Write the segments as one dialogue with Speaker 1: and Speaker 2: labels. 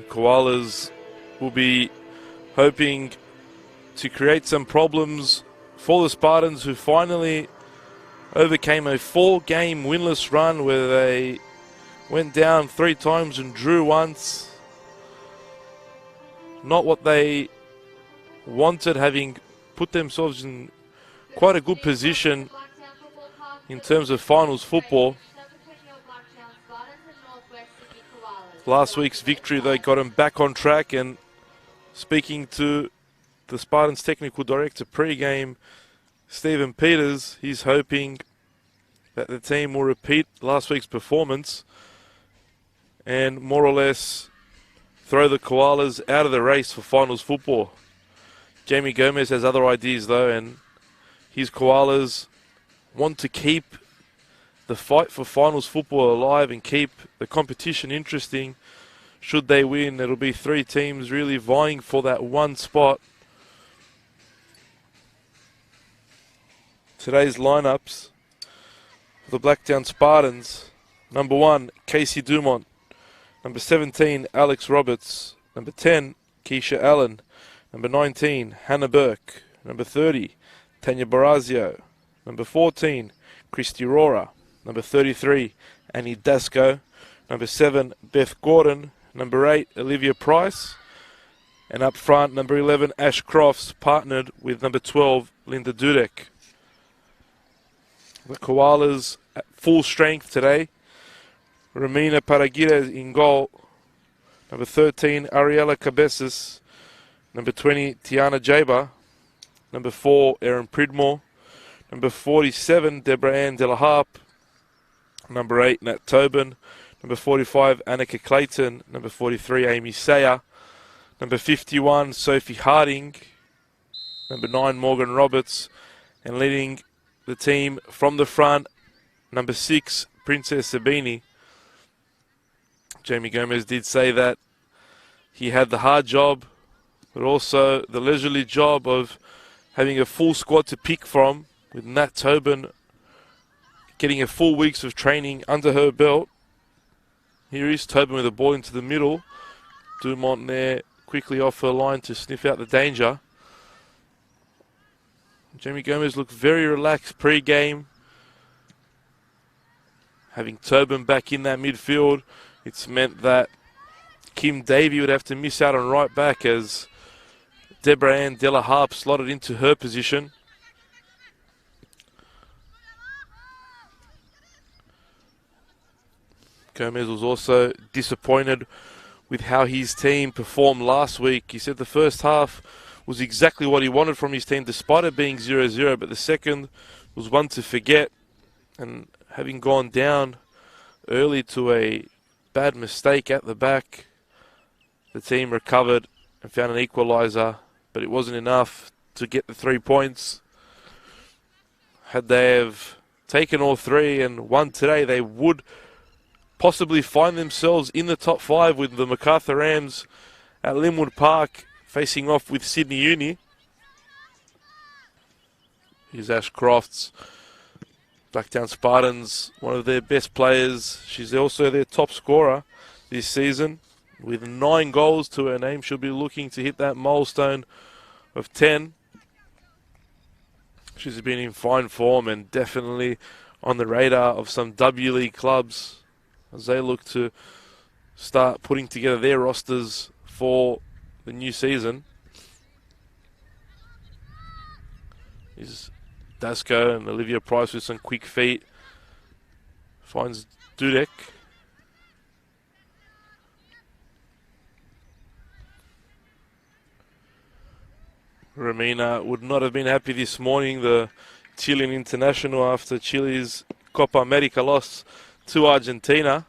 Speaker 1: Koalas will be hoping to create some problems for the Spartans, who finally overcame a 4-game winless run where they went down 3 times and drew once. Not what they wanted, having put themselves in quite a good position in terms of finals football. Last week's victory, they got them back on track, and speaking to the Spartans technical director pre-game, Stephen Peters, he's hoping that the team will repeat last week's performance and more or less throw the Koalas out of the race for finals football. Jamie Gomez has other ideas though, and his Koalas want to keep the fight for finals football alive and keep the competition interesting. Should they win, it'll be 3 teams really vying for that one spot. Today's lineups for the Blacktown Spartans: number 1, Casey Dumont; number 17, Alex Roberts; number 10, Keisha Allen; number 19, Hannah Burke; number 30, Tanya Barazio; number 14, Christy Rora; number 33, Annie Dasco; number 7, Beth Gordon; number 8, Olivia Price; and up front, number 11, Ash Crofts, partnered with number 12, Linda Dudek. The Koalas at full strength today: Romina Paragira in goal; number 13, Ariella Cabezas; number 20, Tiana Jaber; number 4, Erin Pridmore; number 47, Deborah Ann De La Harpe; number 8, Nat Tobin; number 45, Annika Clayton; number 43, Amy Sayer; number 51, Sophie Harding; number 9, Morgan Roberts; and leading the team from the front, number 6, Princess Sabini. Jamie Gomez did say that he had the hard job, but also the leisurely job of having a full squad to pick from, with Nat Tobin getting a full weeks of training under her belt. Here is Tobin with the ball into the middle. Dumont there quickly off her line to sniff out the danger. Jamie Gomez looked very relaxed pre-game. Having Tobin back in that midfield, it's meant that Kim Davey would have to miss out on right back as Deborah Ann De La Harpe slotted into her position. Gomez was also disappointed with how his team performed last week. He said the first half was exactly what he wanted from his team, despite it being 0-0, but the second was one to forget. And having gone down early to a bad mistake at the back, the team recovered and found an equaliser, but it wasn't enough to get the 3 points. Had they have taken all 3 and won today, they would possibly find themselves in the top 5 with the MacArthur Rams at Linwood Park facing off with Sydney Uni. Here's Ash Crofts, Blacktown Spartans, one of their best players. She's also their top scorer this season with 9 goals to her name. She'll be looking to hit that milestone of 10. She's been in fine form and definitely on the radar of some W League clubs as they look to start putting together their rosters for the new season. Is Dasco and Olivia Price with some quick feet. Finds Dudek. Romina would not have been happy this morning, the Chilean international, after Chile's Copa America loss to Argentina.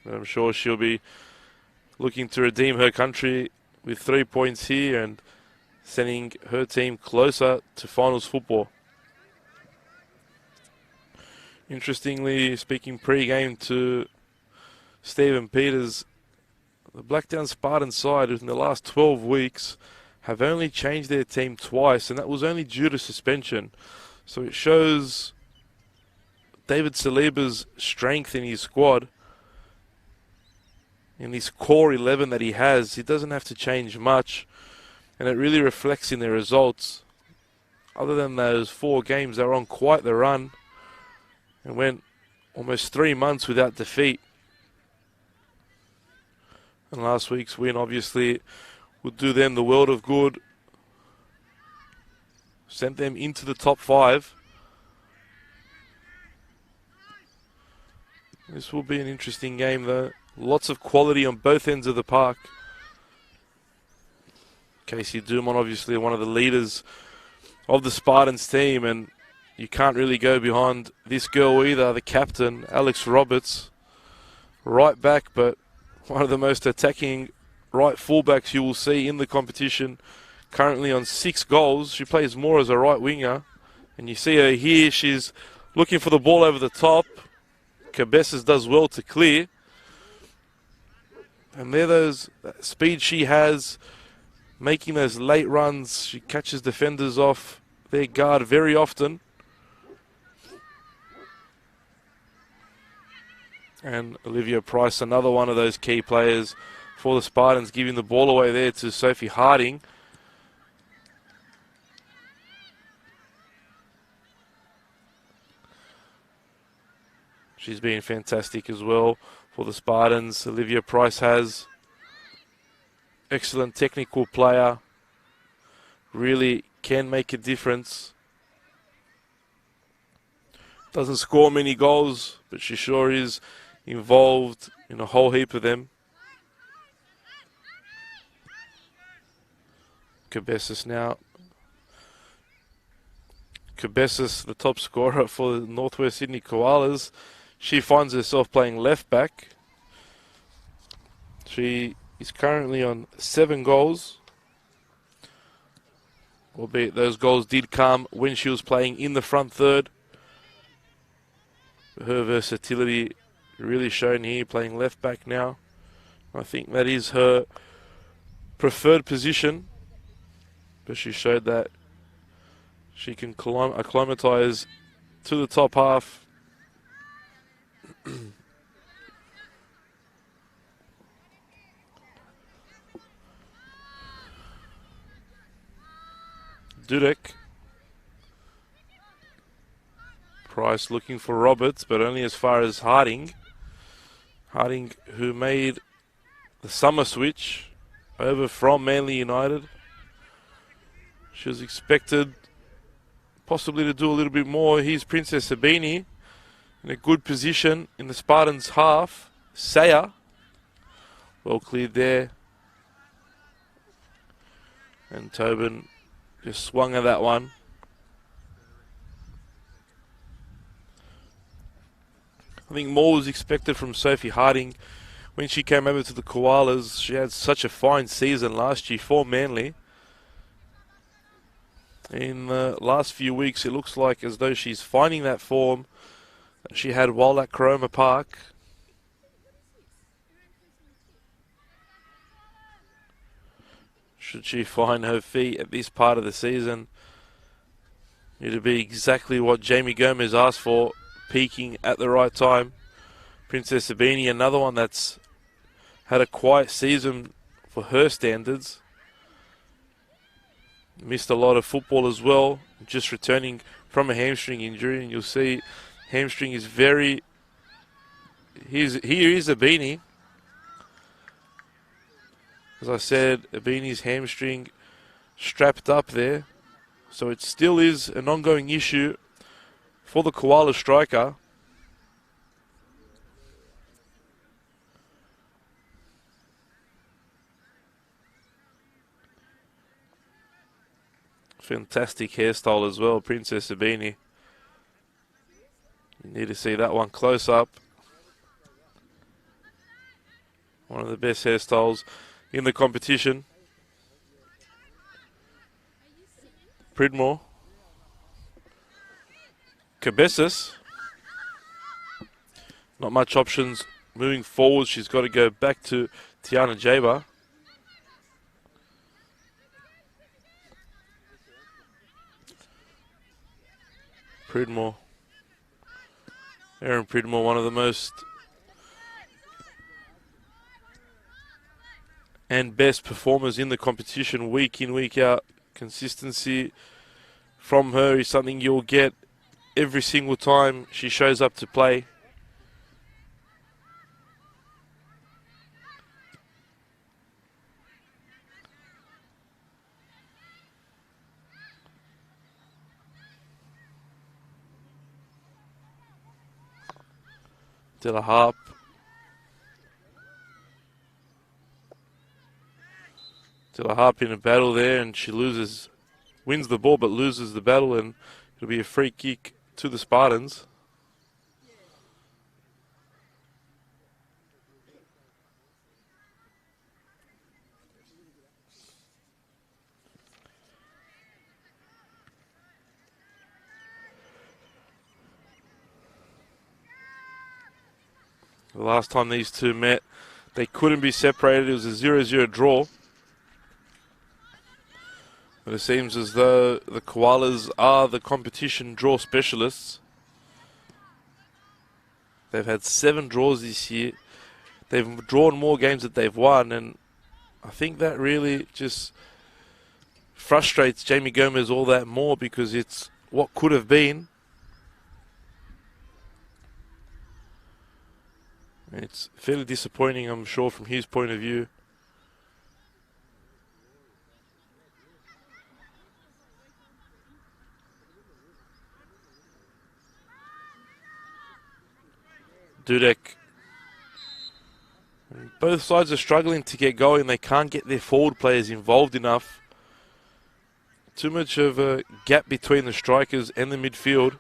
Speaker 1: I'm sure she'll be looking to redeem her country with 3 points here and sending her team closer to finals football. Interestingly, speaking pre-game to Stephen Peters, the Blacktown Spartans side in the last 12 weeks have only changed their team twice, and that was only due to suspension. So it shows David Saliba's strength in his squad. in this core 11 that he has, he doesn't have to change much, and it really reflects in their results. Other than those 4 games, they were on quite the run and went almost 3 months without defeat. And last week's win obviously would do them the world of good. Sent them into the top 5. This will be an interesting game though. Lots of quality on both ends of the park. Casey Dumont obviously one of the leaders of the Spartans team, and you can't really go behind this girl either, the captain, Alex Roberts. Right back, but one of the most attacking right fullbacks you will see in the competition. Currently on 6 goals. She plays more as a right winger. And you see her here, she's looking for the ball over the top. Koalas does well to clear. And there those speed she has, making those late runs. She catches defenders off their guard very often. And Olivia Price, another one of those key players for the Spartans, giving the ball away there to Sophie Harding. She's been fantastic as well for the Spartans. Olivia Price has excellent technical player. Really can make a difference. Doesn't score many goals, but she sure is involved in a whole heap of them. Koalas now. Koalas, the top scorer for the Northwest Sydney Koalas. She finds herself playing left back. She is currently on 7 goals. Albeit those goals did come when she was playing in the front third. Her versatility really shown here, playing left back now. I think that is her preferred position. But she showed that she can acclimatise to the top half. Dudek. Price looking for Roberts, but only as far as Harding. Harding, who made the summer switch over from Manly United. She was expected possibly to do a little bit more. Here's Princess Sabini in a good position in the Spartans half. Saya, well cleared there. And Tobin just swung at that one. I think more was expected from Sophie Harding when she came over to the Koalas. She had such a fine season last year for Manly. In the last few weeks, it looks like as though she's finding that form that she had while at Coroma Park. Should she find her feet at this part of the season, it'll be exactly what Jamie Gomez asked for, peaking at the right time. Princess Sabini, another one that's had a quiet season for her standards. Missed a lot of football as well, just returning from a hamstring injury. And you'll see hamstring is very... Here is Abini. As I said, Abini's hamstring strapped up there. So it still is an ongoing issue for the Koala striker. Fantastic hairstyle as well, Princess Sabini. You need to see that one close up. One of the best hairstyles in the competition. Pridmore. Koalas. Not much options moving forward. She's got to go back to Tiana Jaber. Pridmore. Erin Pridmore, one of the most and best performers in the competition week in, week out. Consistency from her is something you'll get every single time she shows up to play. Della Harp. Della Harp in a battle there, and she wins the ball but loses the battle, and it'll be a free kick to the Spartans. The last time these two met, they couldn't be separated. It was a 0-0 draw. But it seems as though the Koalas are the competition draw specialists. They've had 7 draws this year. They've drawn more games that they've won, and I think that really just frustrates Jamie Gomez all that more, because it's what could have been. It's fairly disappointing, I'm sure, from his point of view. Dudek. Both sides are struggling to get going. They can't get their forward players involved enough. Too much of a gap between the strikers and the midfield.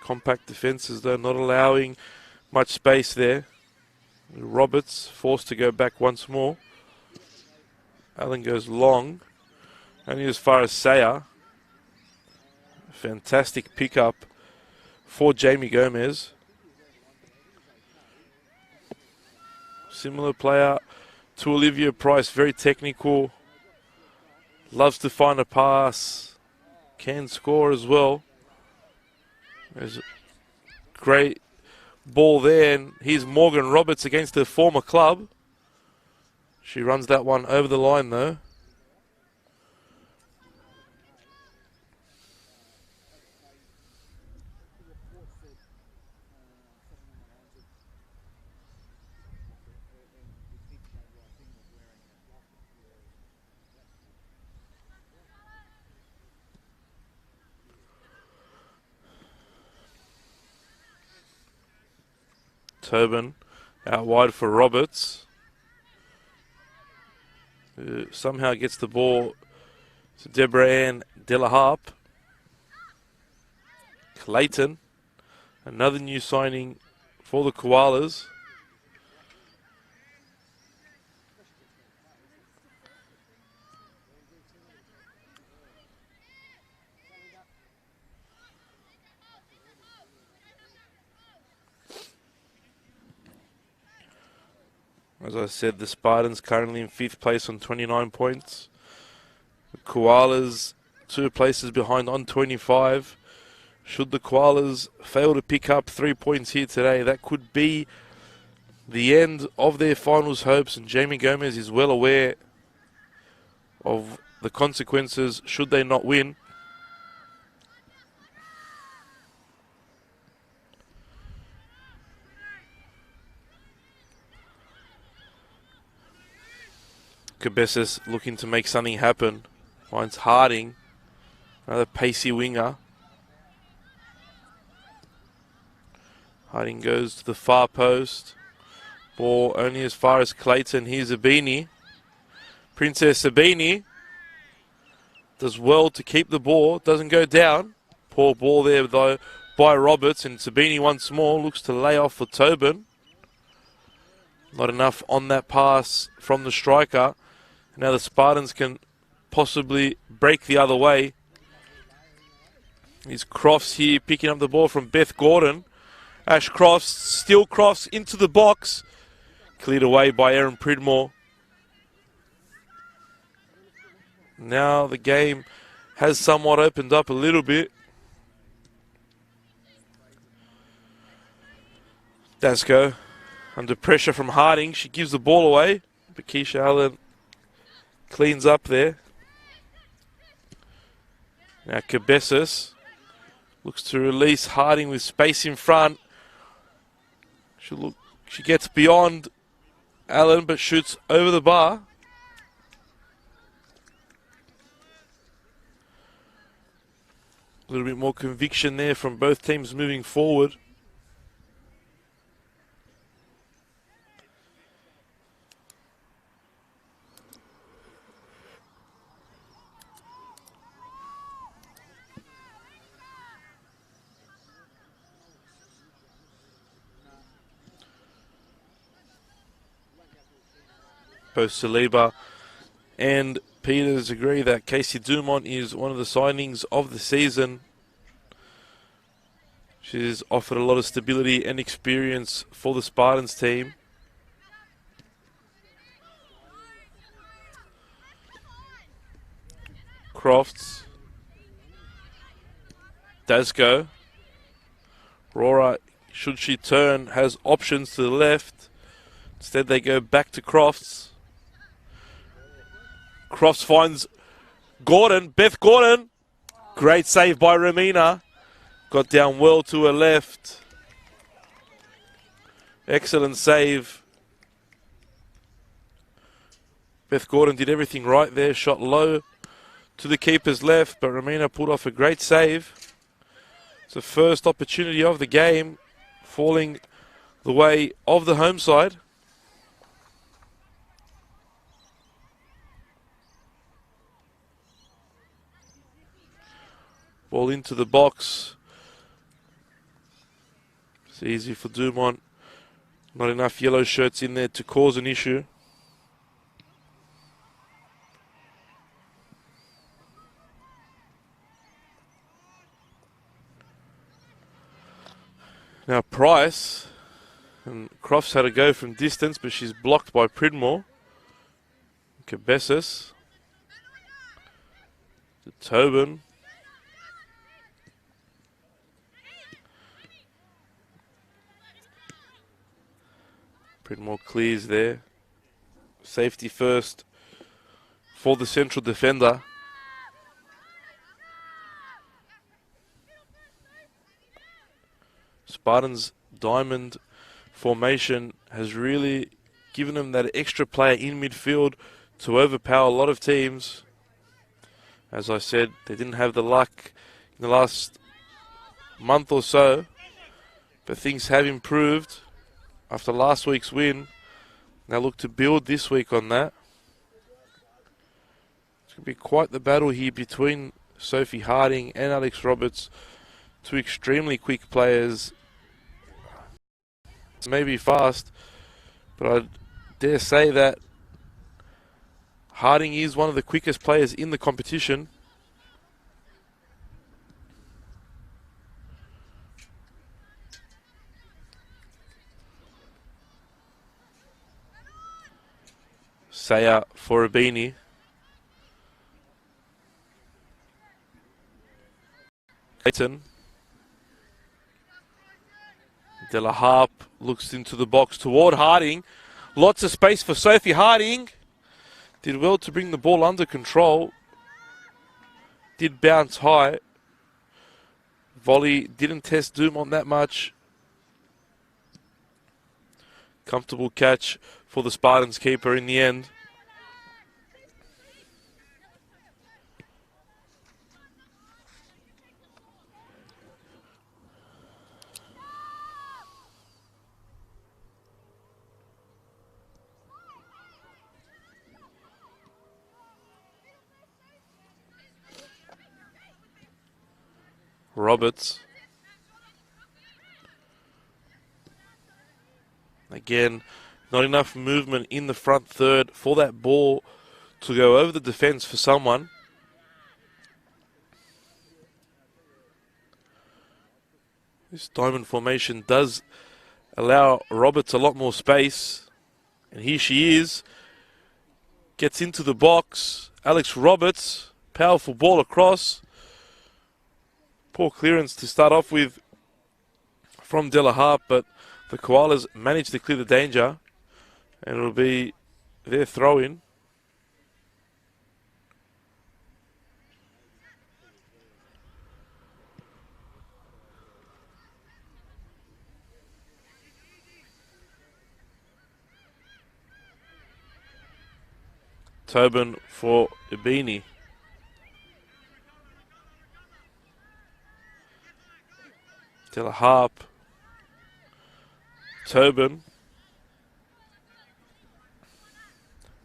Speaker 1: Compact defences, though, not allowing much space there. Roberts forced to go back once more. Allen goes long, only as far as Saya. Fantastic pickup for Jamie Gomez. Similar player to Olivia Price, very technical, loves to find a pass, can score as well. There's a great ball there, and here's Morgan Roberts against her former club. She runs that one over the line though. Tobin out wide for Roberts. Somehow gets the ball to Deborah Ann Della Harp. Clayton, another new signing for the Koalas. As I said, the Spartans currently in 5th place on 29 points. The Koalas 2 places behind on 25. Should the Koalas fail to pick up 3 points here today, that could be the end of their finals hopes, and Jamie Gomez is well aware of the consequences should they not win. Cabezas looking to make something happen. Finds Harding, another pacey winger. Harding goes to the far post. Ball only as far as Clayton. Here's Zabini. Princess Zabini does well to keep the ball. Doesn't go down. Poor ball there though by Roberts, and Zabini once more looks to lay off for Tobin. Not enough on that pass from the striker. Now the Spartans can possibly break the other way. Here's Crofts here picking up the ball from Beth Gordon. Ash Crofts, still Crofts into the box. Cleared away by Erin Pridmore. Now the game has somewhat opened up a little bit. Dasko Under pressure from Harding, she gives the ball away, but Keisha Allen cleans up there. Now Cabezas looks to release Harding with space in front. She gets beyond Allen, but shoots over the bar. A little bit more conviction there from both teams moving forward. Both Saliba and Peters agree that Casey Dumont is one of the signings of the season. She's offered a lot of stability and experience for the Spartans team. Crofts. Does go. Rora, should she turn, has options to the left. Instead they go back to Crofts. Crofts finds Gordon, Beth Gordon. Great save by Romina. Got down well to her left. Excellent save. Beth Gordon did everything right there. Shot low to the keeper's left, but Romina pulled off a great save. It's the first opportunity of the game, falling the way of the home side. Ball into the box. It's easy for Dumont. Not enough yellow shirts in there to cause an issue. Now Price, and Crofts had a go from distance, but she's blocked by Pridmore. Cabezas. To Tobin. Pridmore clears there. Safety first for the central defender. Spartans' diamond formation has really given them that extra player in midfield to overpower a lot of teams. As I said, they didn't have the luck in the last month or so, but things have improved after last week's win. Now look to build this week on that. It's going to be quite the battle here between Sophie Harding and Alex Roberts, two extremely quick players. Maybe fast, but I dare say that Harding is one of the quickest players in the competition. Saya for Abini. Clayton. De La Harp looks into the box toward Harding. Lots of space for Sophie Harding. Did well to bring the ball under control. Did bounce high. Volley didn't test Dumont that much. Comfortable catch for the Spartans keeper in the end. Roberts. Again, not enough movement in the front third for that ball to go over the defence for someone. This diamond formation does allow Roberts a lot more space. And here she is. Gets into the box. Alex Roberts, powerful ball across. Poor clearance to start off with from De La Harp, but The Koalas managed to clear the danger, and it'll be their throw-in. Tobin for Ibini. Harp. Tobin.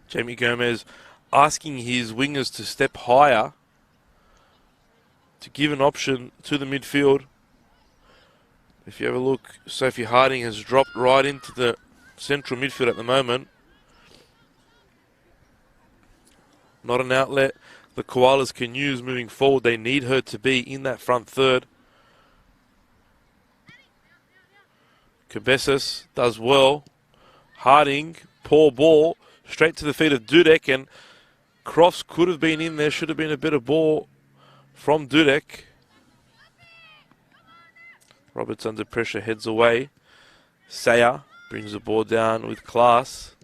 Speaker 1: Jamie Gomez asking his wingers to step higher to give an option to the midfield. If you have a look, Sophie Harding has dropped right into the central midfield at the moment. Not an outlet the Koalas can use moving forward. They need her to be in that front third. Cabezas does well. Harding, poor ball, straight to the feet of Dudek, and Crofts could have been in there. Should have been a better ball from Dudek. Roberts under pressure, heads away. Saya brings the ball down with class.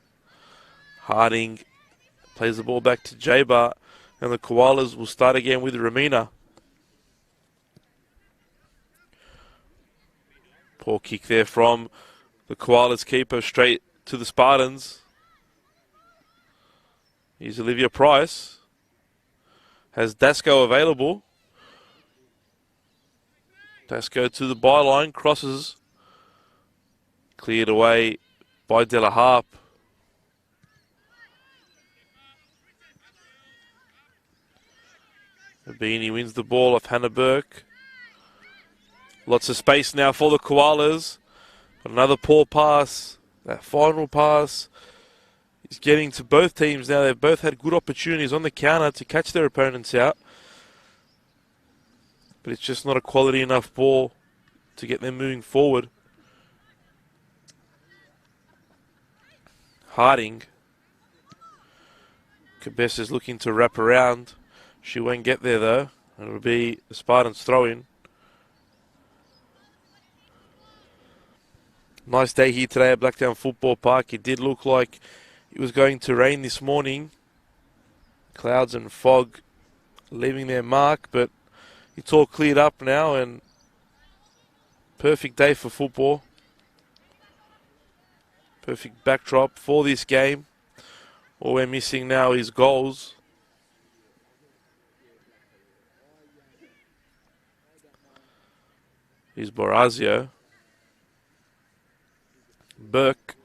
Speaker 1: Harding plays the ball back to Jaber, and the Koalas will start again with Ramina. Poor kick there from the Koalas keeper straight to the Spartans. Here's Olivia Price. Has Dasco available. Dasco to the byline, crosses. Cleared away by Della Harp. Abini wins the ball off Hannah Burke. Lots of space now for the Koalas. But another poor pass. That final pass is getting to both teams now. They've both had good opportunities on the counter to catch their opponents out. But it's just not a quality enough ball to get them moving forward. Harding. Cabezas looking to wrap around. She won't get there though. And it'll be the Spartans throw-in. Nice day here today at Blacktown Football Park. It did look like it was going to rain this morning. Clouds and fog leaving their mark, but it's all cleared up now and perfect day for football. Perfect backdrop for this game. All we're missing now is goals. Here's Borazio. Burke.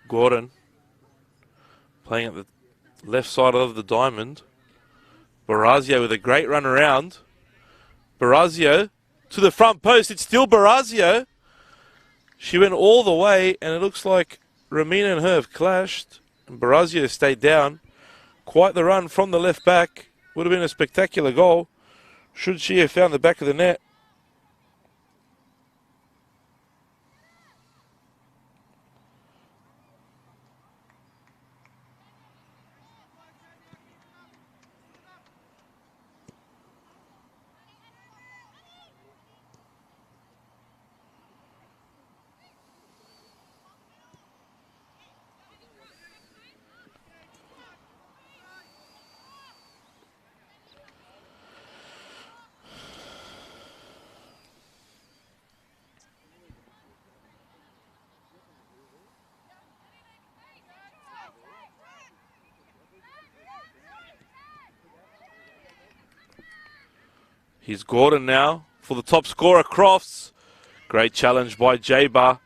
Speaker 1: Gordon. Playing at the left side of the diamond. Barazio with a great run around. Barazio to the front post. It's still Barazio. She went all the way, and it looks like Ramina and her have clashed. And Barazio stayed down. Quite the run from the left back. Would have been a spectacular goal. Should she have found the back of the net. Here's Gordon now for the top scorer, Crofts. Great challenge by Jaber.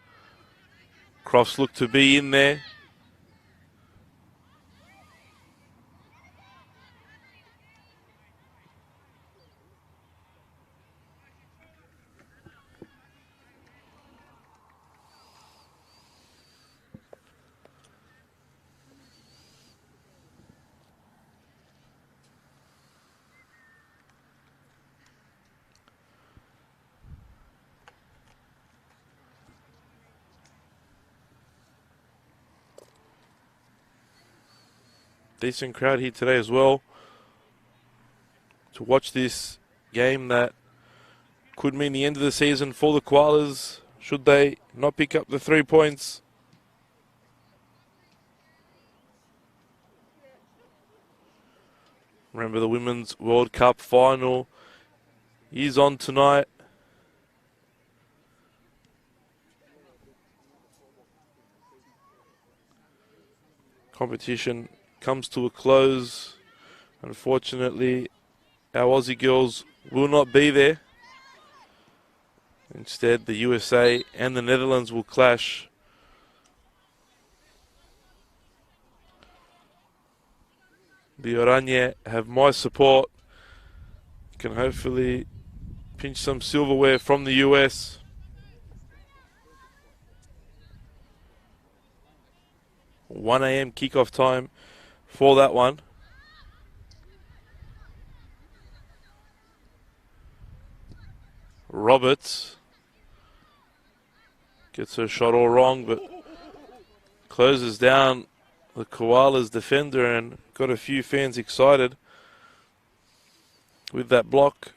Speaker 1: Crofts looked to be in there. decent crowd here today as well to watch this game that could mean the end of the season for the Koalas should they not pick up the 3 points. Remember, the Women's World Cup final is on tonight. Competition comes to a close. Unfortunately, our Aussie girls will not be there. Instead, the USA and the Netherlands will clash. The Oranje have my support. Can hopefully pinch some silverware from the US. $1 a.m. kickoff time for that one. Roberts gets her shot all wrong, but closes down the Koalas defender and got a few fans excited with that block.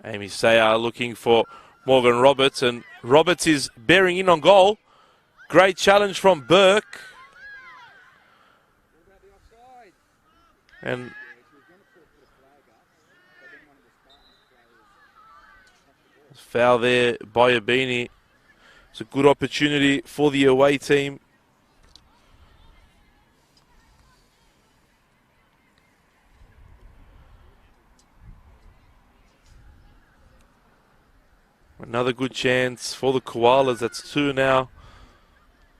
Speaker 1: Amy Sayar looking for Morgan Roberts, and Roberts is bearing in on goal. Great challenge from Burke. And foul there by Abini. It's a good opportunity for the away team. Another good chance for the Koalas. That's 2 now.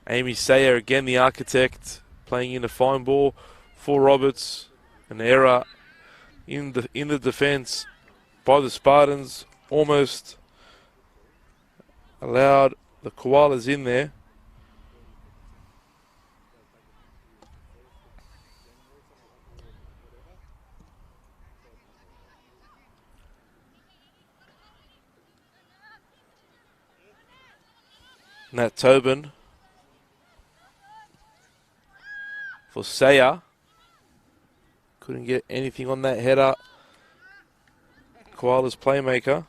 Speaker 1: Amy Sayer, again the architect, playing in a fine ball for Roberts. An error in the defence by the Spartans. Almost allowed the Koalas in there. Nat Tobin for Sayer. Couldn't get anything on that header. Koala's playmaker.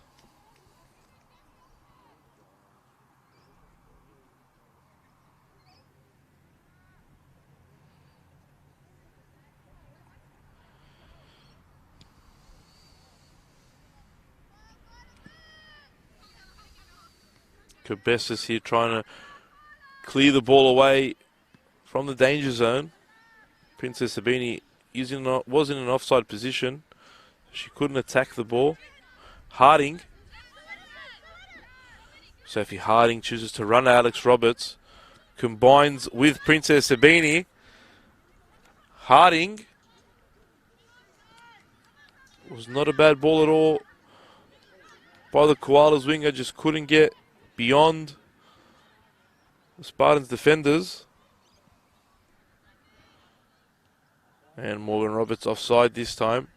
Speaker 1: Cabessis here trying to clear the ball away from the danger zone. Princess Sabini was in an offside position. She couldn't attack the ball. Harding. Sophie Harding chooses to run Alex Roberts. Combines with Princess Sabini. Harding. Was not a bad ball at all by the Koalas winger. Just couldn't get beyond the Spartans defenders. And Morgan Roberts offside this time.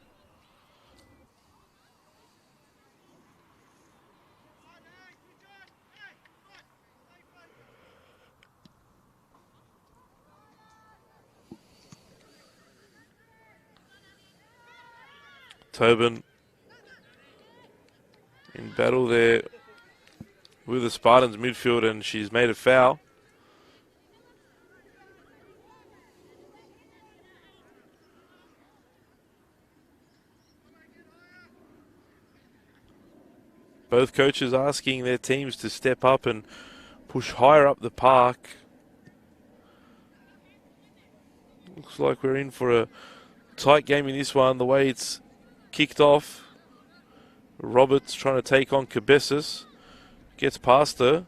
Speaker 1: Tobin in battle there with the Spartans midfield, and she's made a foul. Both coaches asking their teams to step up and push higher up the park. Looks like we're in for a tight game in this one, the way it's kicked off. Roberts trying to take on Cabessis. Gets past her.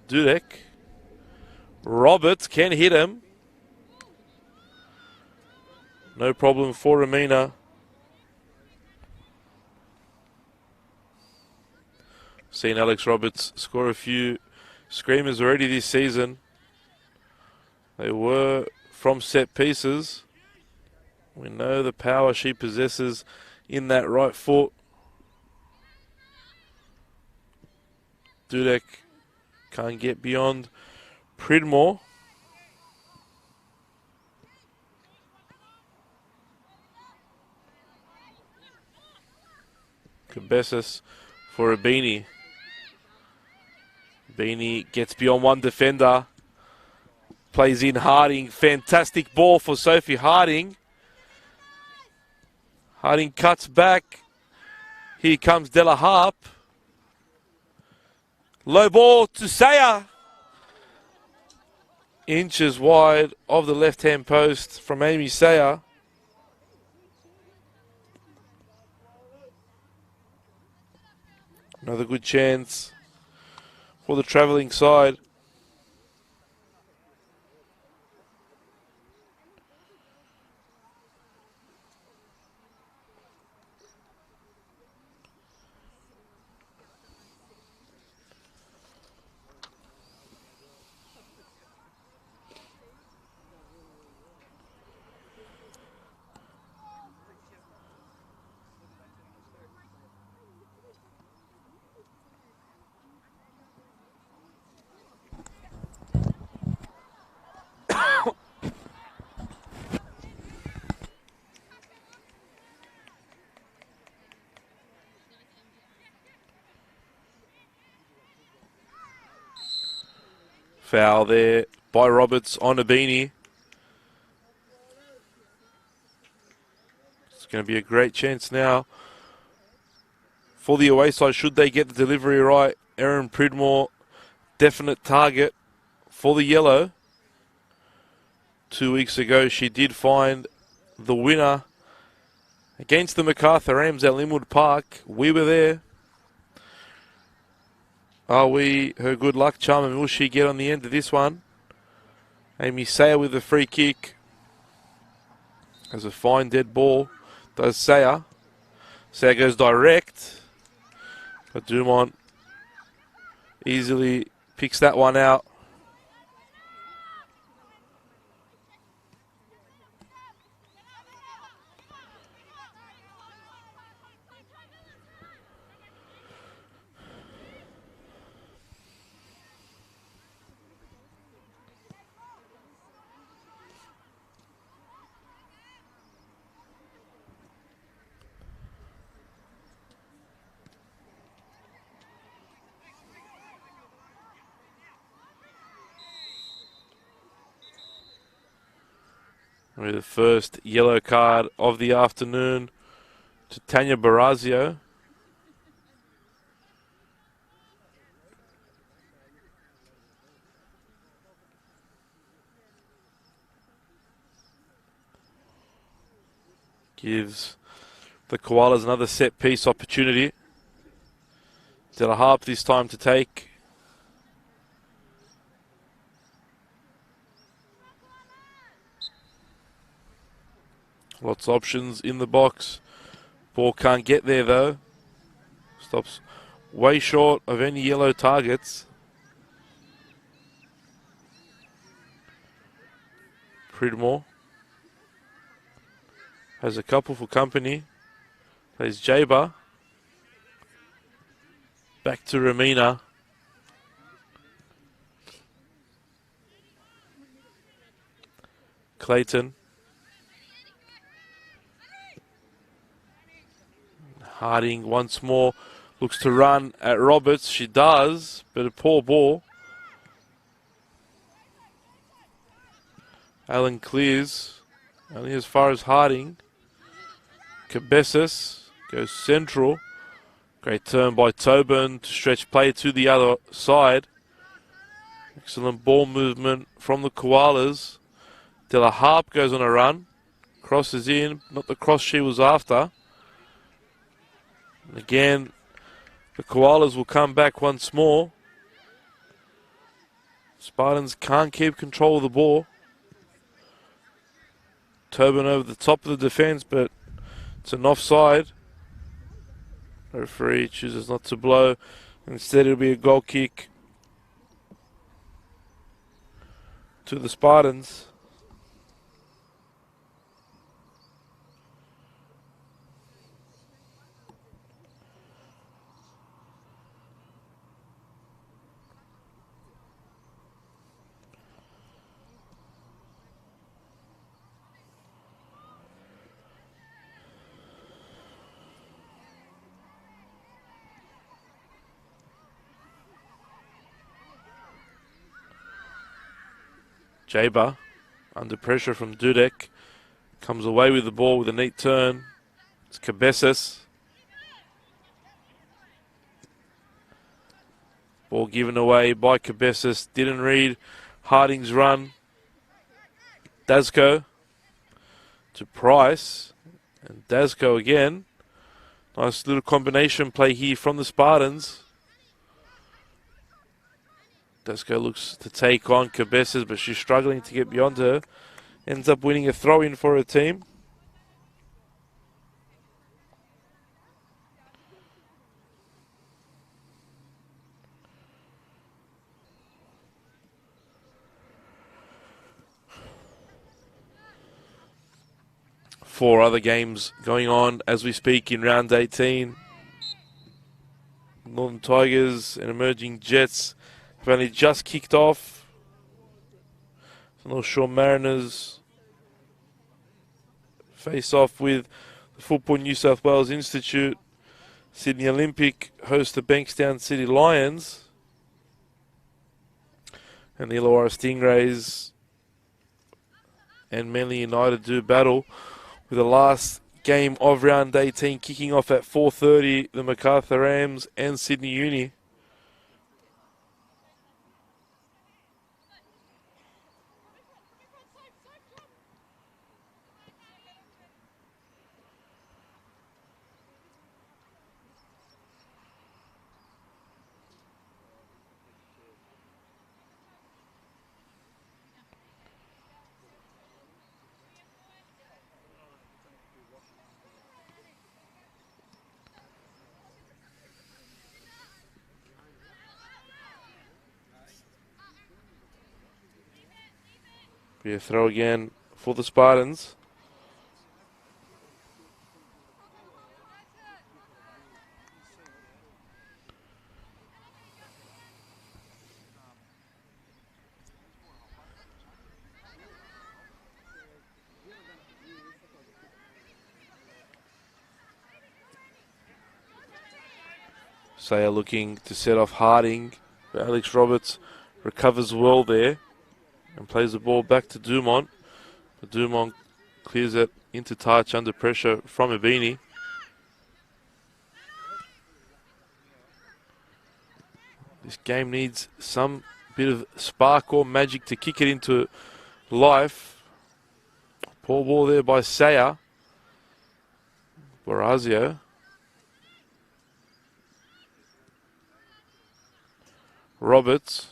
Speaker 1: Dudek. Roberts can hit him. No problem for Ramina. Seen Alex Roberts score a few screamers already this season. They were from set pieces. We know the power she possesses in that right foot. Dudek can't get beyond Pridmore. Cabessis for a Beanie. Beanie gets beyond one defender. Plays in Harding. Fantastic ball for Sophie Harding. Harding cuts back. Here comes Della Harp. Low ball to Saya. Inches wide of the left-hand post from Amy Saya. Another good chance for the travelling side. Foul there by Roberts on Abini. It's going to be a great chance now for the away side should they get the delivery right. Erin Pridmore, definite target for the yellow. 2 weeks ago she did find the winner against the MacArthur Rams at Linwood Park. We were there. Are we her good luck charm, and will she get on the end of this one? Amy Sayer with the free kick. Has a fine dead ball. Does Sayer. Sayer goes direct. But Dumont easily picks that one out. With the first yellow card of the afternoon to Tanya Barazio. Gives the Koalas another set piece opportunity. Della Harp this time to take. Lots of options in the box. Ball can't get there though. Stops way short of any yellow targets. Pridmore has a couple for company. Plays Jaber. Back to Ramina. Clayton. Harding once more looks to run at Roberts. She does, but a poor ball. Allen clears, only as far as Harding. Cabessis goes central. Great turn by Tobin to stretch play to the other side. Excellent ball movement from the Koalas. Della Harp goes on a run. Crosses in, not the cross she was after. And again, the Koalas will come back once more. Spartans can't keep control of the ball. Tobin over the top of the defence, but it's an offside. Referee chooses not to blow. Instead, it'll be a goal kick to the Spartans. Jaber, under pressure from Dudek, comes away with the ball with a neat turn. It's Cabezas. Ball given away by Cabezas. Didn't read Harding's run. Dasco to Price. And Dasco again. Nice little combination play here from the Spartans. Dasco looks to take on Cabezas, but she's struggling to get beyond her. Ends up winning a throw-in for her team. Four other games going on as we speak in round 18. Northern Tigers and Emerging Jets have only just kicked off. North Shore Mariners face off with the Football New South Wales Institute. Sydney Olympic host the Bankstown City Lions. And the Illawarra Stingrays and Manly United do battle with the last game of round 18 kicking off at 4:30. The Macarthur Rams and Sydney Uni. Be a throw again for the Spartans. Sayer looking to set off Harding, but Alex Roberts recovers well there and plays the ball back to Dumont. But Dumont clears it into touch under pressure from Ibini. This game needs some bit of spark or magic to kick it into life. Poor ball there by Sayer. Barazio. Roberts.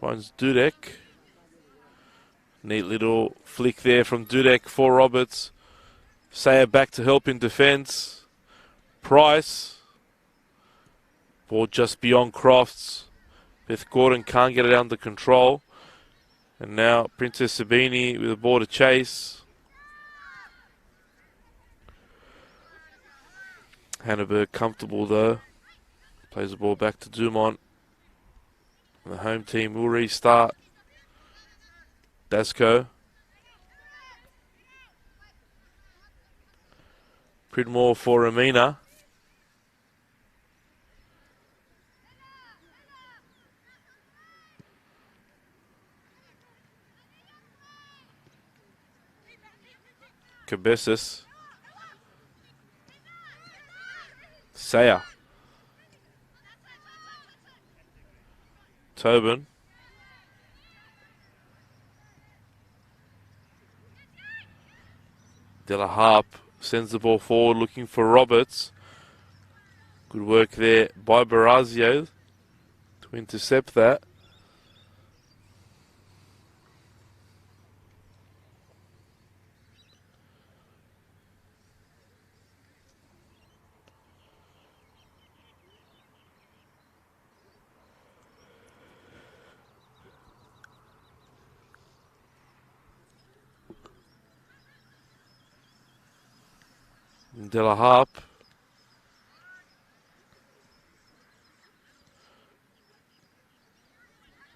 Speaker 1: Finds Dudek. Neat little flick there from Dudek for Roberts. Sayer back to help in defence. Price. Ball just beyond Crofts. Beth Gordon can't get it under control. And now Princess Sabini with a ball to chase. Hanneberg comfortable though. Plays the ball back to Dumont. And the home team will restart. Dasco. Pridmore for Ramina. Cabezas. Sayer. Tobin. Della Harp sends the ball forward looking for Roberts. Good work there by Barazio to intercept that. De La Harp.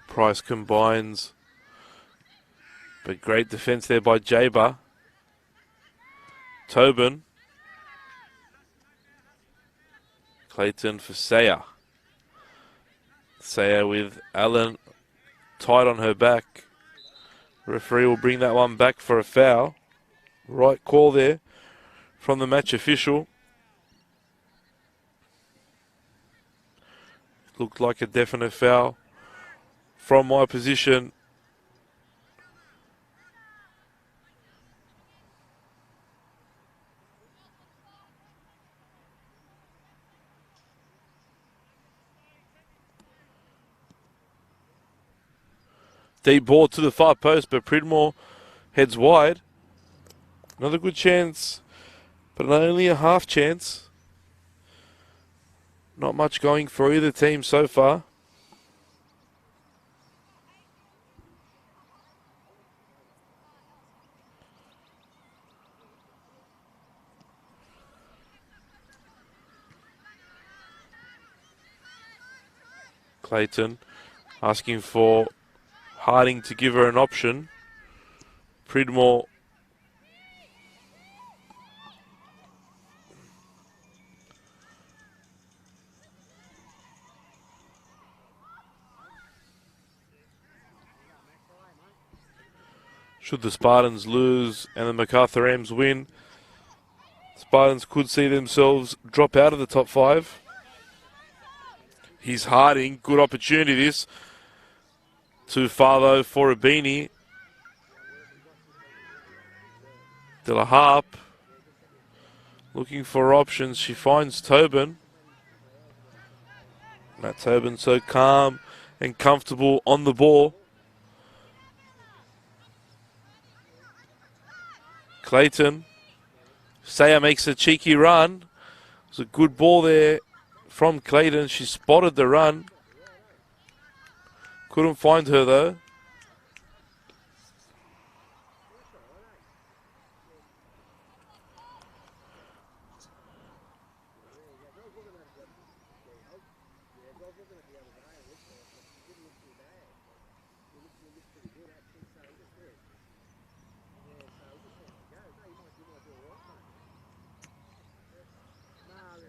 Speaker 1: Price combines. But great defense there by Jaber. Tobin. Clayton for Saya. Saya with Allen tight on her back. Referee will bring that one back for a foul. Right call there from the match official. Looked like a definite foul from my position. Deep ball to the far post, but Pridmore heads wide. Another good chance, but only a half chance. Not much going for either team so far. Clayton asking for Harding to give her an option. Pridmore should the Spartans lose and the MacArthur Rams win, Spartans could see themselves drop out of the top 5. Here's Harding, good opportunity this. Too far though for a beanie. De La Harp looking for options. She finds Tobin. Matt Tobin so calm and comfortable on the ball. Clayton. Saya makes a cheeky run. It was a good ball there from Clayton. She spotted the run. Couldn't find her though.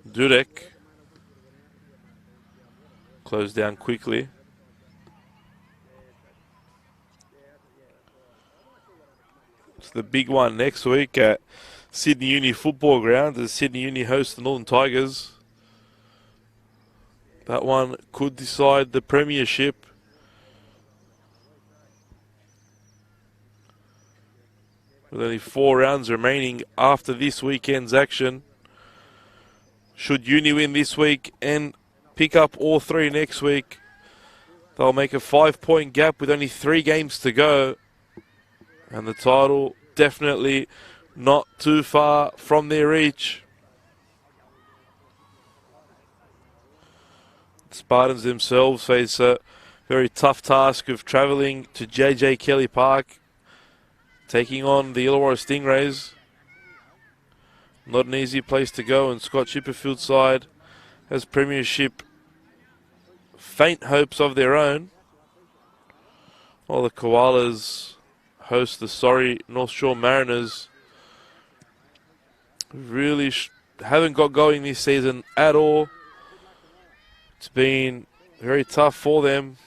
Speaker 1: Dudek. Closed down quickly. It's the big one next week at Sydney Uni Football Ground as Sydney Uni host the Northern Tigers. That one could decide the premiership. With only 4 rounds remaining after this weekend's action. Should Uni win this week and pick up all 3 next week, they'll make a 5-point gap with only 3 games to go. And the title definitely not too far from their reach. The Spartans themselves face a very tough task of travelling to JJ Kelly Park, taking on the Illawarra Stingrays. Not an easy place to go, and Scott Chipperfield's side has premiership faint hopes of their own. While the Koalas host the sorry North Shore Mariners, really haven't got going this season at all. It's been very tough for them.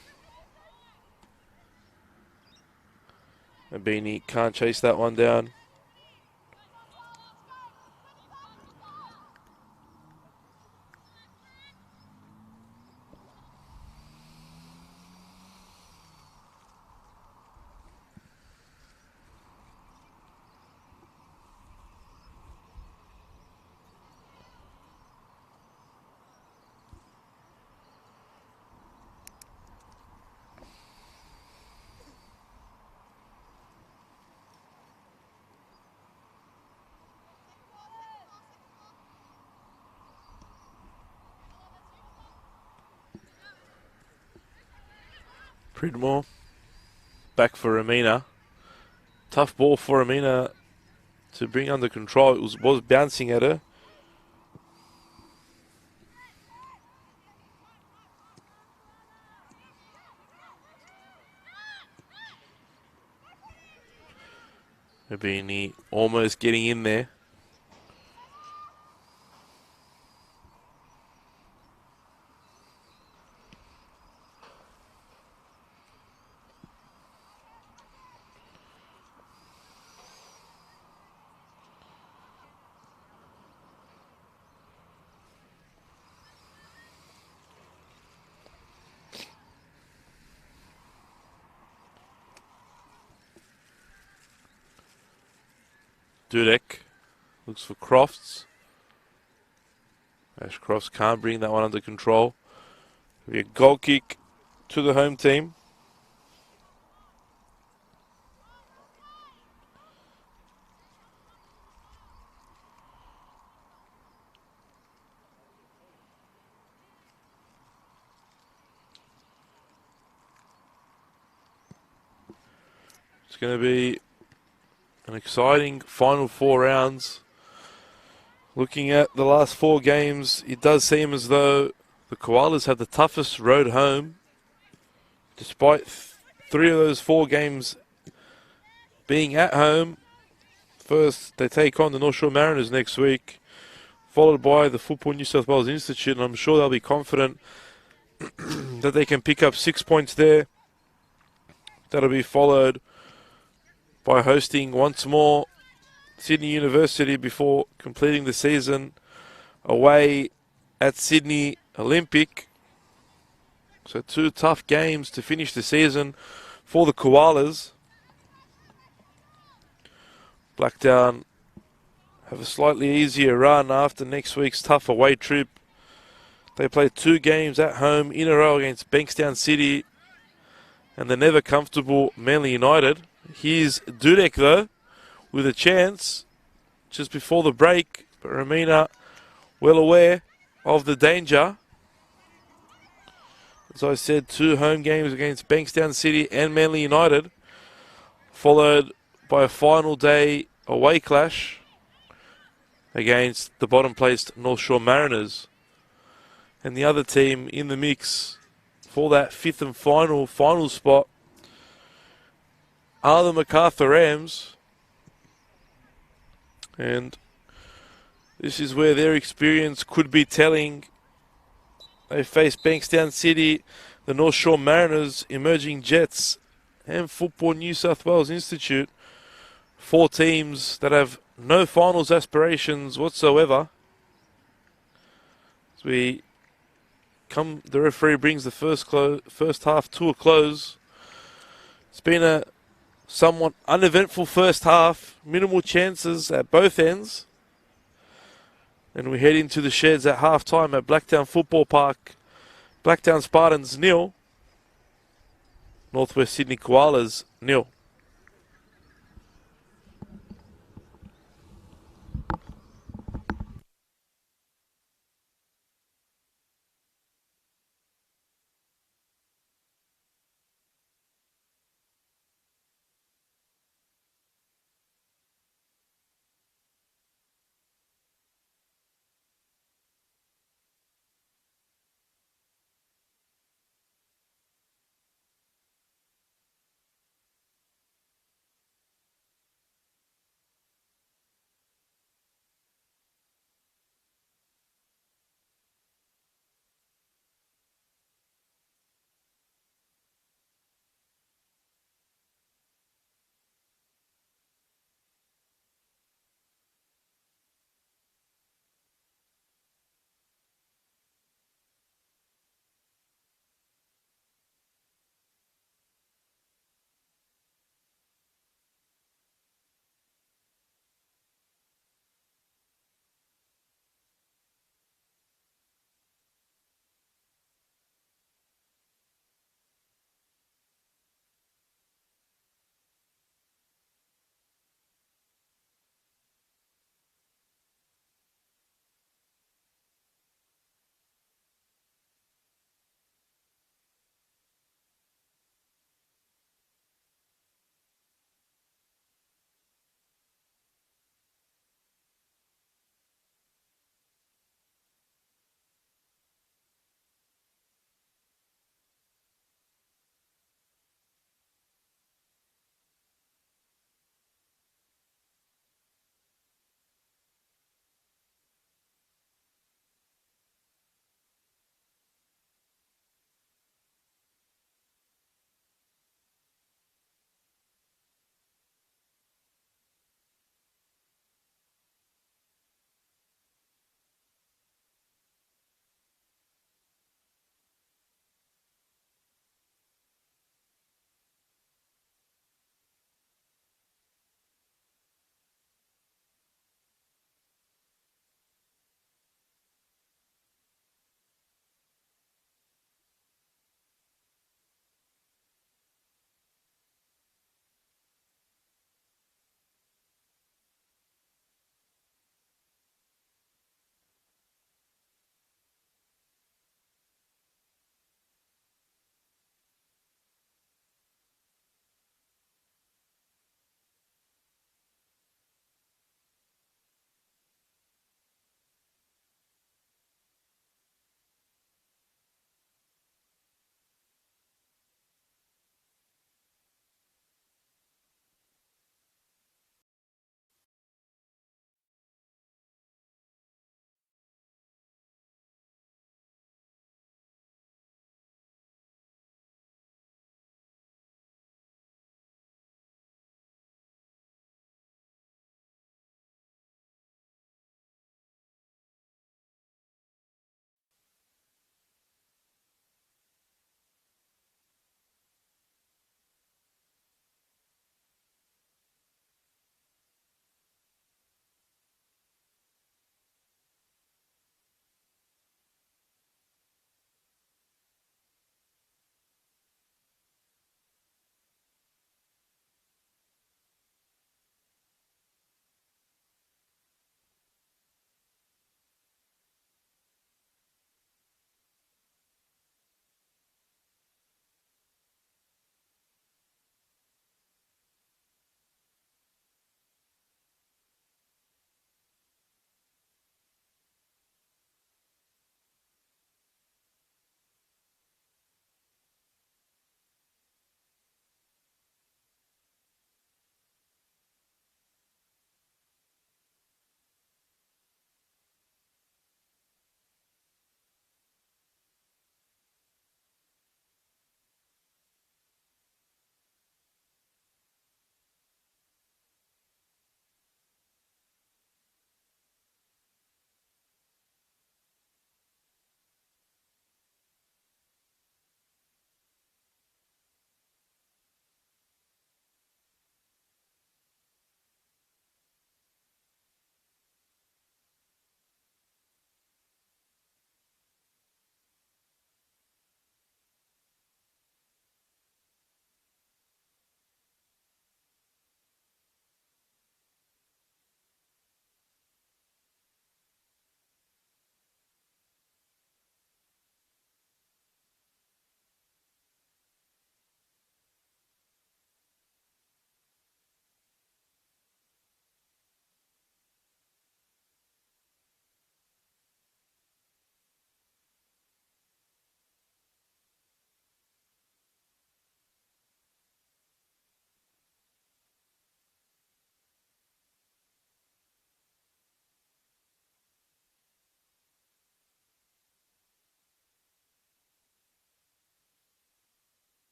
Speaker 1: Abini can't chase that one down. Pridmore back for Amina. Tough ball for Amina to bring under control. It was bouncing at her. Rabini almost getting in there. Dudek looks for Crofts. Ashcroft can't bring that one under control. It'll be a goal kick to the home team. It's going to be an exciting final 4 rounds. Looking at the last 4 games, it does seem as though the Koalas have the toughest road home. Despite 3 of those 4 games being at home. First, they take on the North Shore Mariners next week, followed by the Football New South Wales Institute, and I'm sure they'll be confident that they can pick up 6 points there. That'll be followed by hosting once more Sydney University before completing the season away at Sydney Olympic. So 2 tough games to finish the season for the Koalas. Blacktown have a slightly easier run after next week's tough away trip. They play 2 games at home in a row against Bankstown City and the never comfortable Manly United. Here's Dudek though, with a chance just before the break, but Ramina well aware of the danger. As I said, 2 home games against Bankstown City and Manly United, followed by a final day away clash against the bottom placed North Shore Mariners. And the other team in the mix for that 5th and final spot are the MacArthur Rams. And this is where their experience could be telling. They face Bankstown City, the North Shore Mariners, Emerging Jets, and Football New South Wales Institute. 4 teams that have no finals aspirations whatsoever. As the referee brings the first half to a close. It's been a somewhat uneventful first half, minimal chances at both ends. And we head into the sheds at half time at Blacktown Football Park. Blacktown Spartans 0, Northwest Sydney Koalas 0.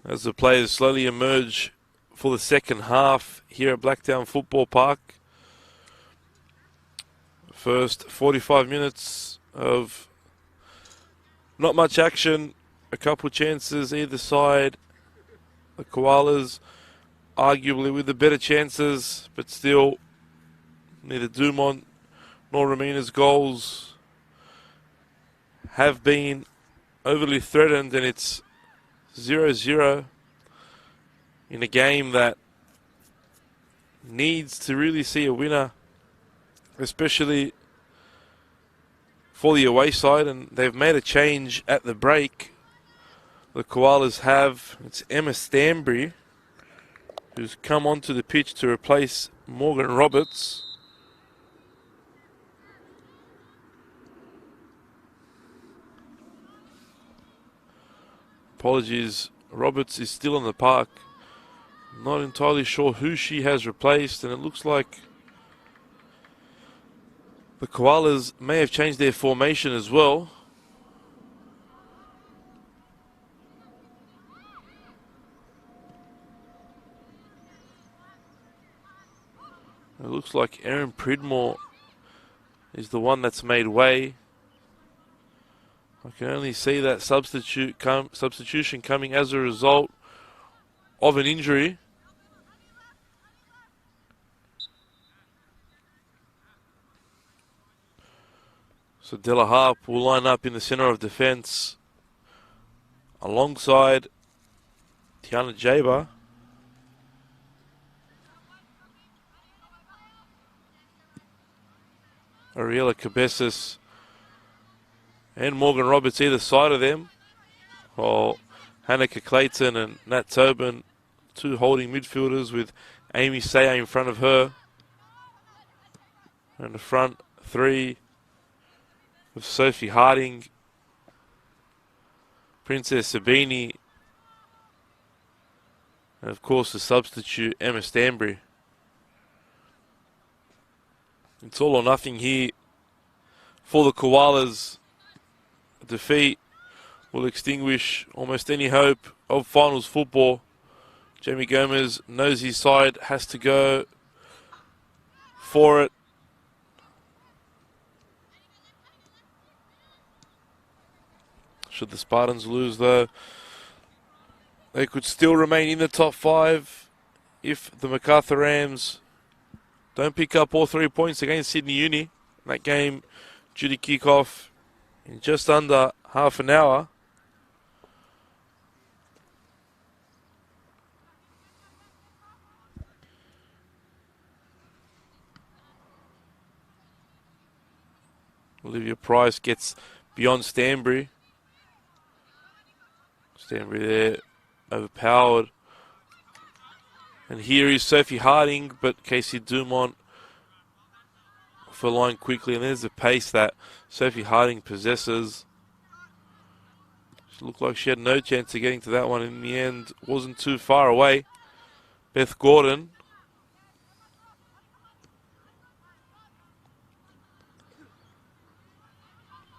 Speaker 1: as the players slowly emerge for the second half here at Blacktown Football Park. First 45 minutes of not much action, a couple chances either side. The Koalas arguably with the better chances, but still neither Dumont nor Ramina's goals have been overly threatened, and it's 0-0 in a game that needs to really see a winner, especially for the away side, and they've made a change at the break. The Koalas have, it's Emma Stanbury who's come onto the pitch to replace Morgan Roberts. Apologies, Roberts is still in the park. Not entirely sure who she has replaced, and it looks like the Koalas may have changed their formation as well. It looks like Erin Pridmore is the one that's made way. I can only see that substitution coming as a result of an injury. So Della Harp will line up in the centre of defence alongside Tiana Jaber. Ariella Cabezas and Morgan Roberts either side of them, while Hanneke Clayton and Nat Tobin, two holding midfielders with Amy Saya in front of her. And the front three of Sophie Harding, Princess Sabini, and of course the substitute Emma Stanbury. It's all or nothing here for the Koalas. A defeat will extinguish almost any hope of finals football. Jamie Gomez knows his side has to go for it. Should the Spartans lose though, they could still remain in the top 5 if the MacArthur Rams don't pick up all 3 points against Sydney Uni. That game due to kick off in just under half an hour. Olivia Price gets beyond Stanbury. Stanbury there, overpowered. And here is Sophie Harding, but Casey Dumont for line quickly. And there's the pace that Sophie Harding possesses. She looked like she had no chance of getting to that one. In the end, wasn't too far away. Beth Gordon.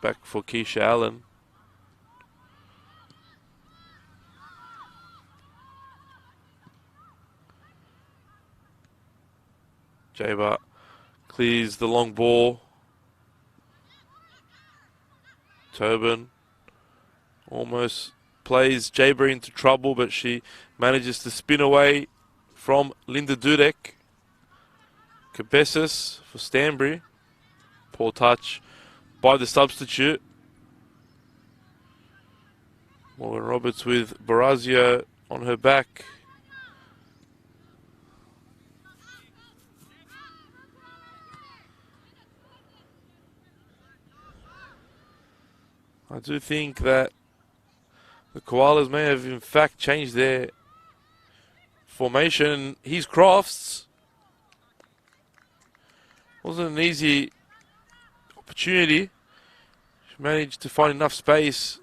Speaker 1: Back for Keisha Allen. Jaber clears the long ball. Tobin almost plays Jaber into trouble, but she manages to spin away from Linda Dudek. Cabezas for Stanbury. Poor touch by the substitute. Morgan Roberts with Barazio on her back. I do think that the Koalas may have in fact changed their formation. Here's Crofts. Wasn't an easy opportunity. She managed to find enough space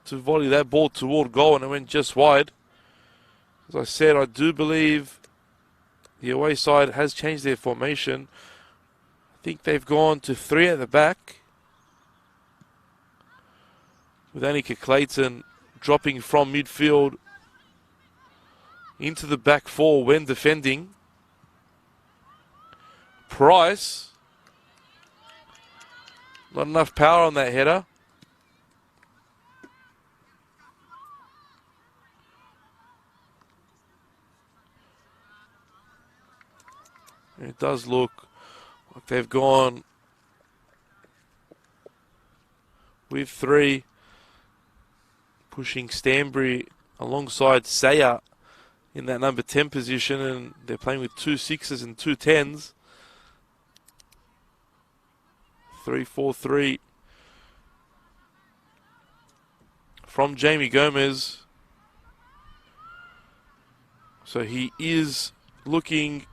Speaker 1: to volley that ball toward goal, and it went just wide. As I said, I do believe the away side has changed their formation. I think they've gone to 3 at the back, with Annika Clayton dropping from midfield into the back four when defending. Price. Not enough power on that header. It does look like they've gone with three, pushing Stanbury alongside Sayer in that number 10 position, and they're playing with 2 6s and 2 10s. 3-4-3 from Jamie Gomez. So he is looking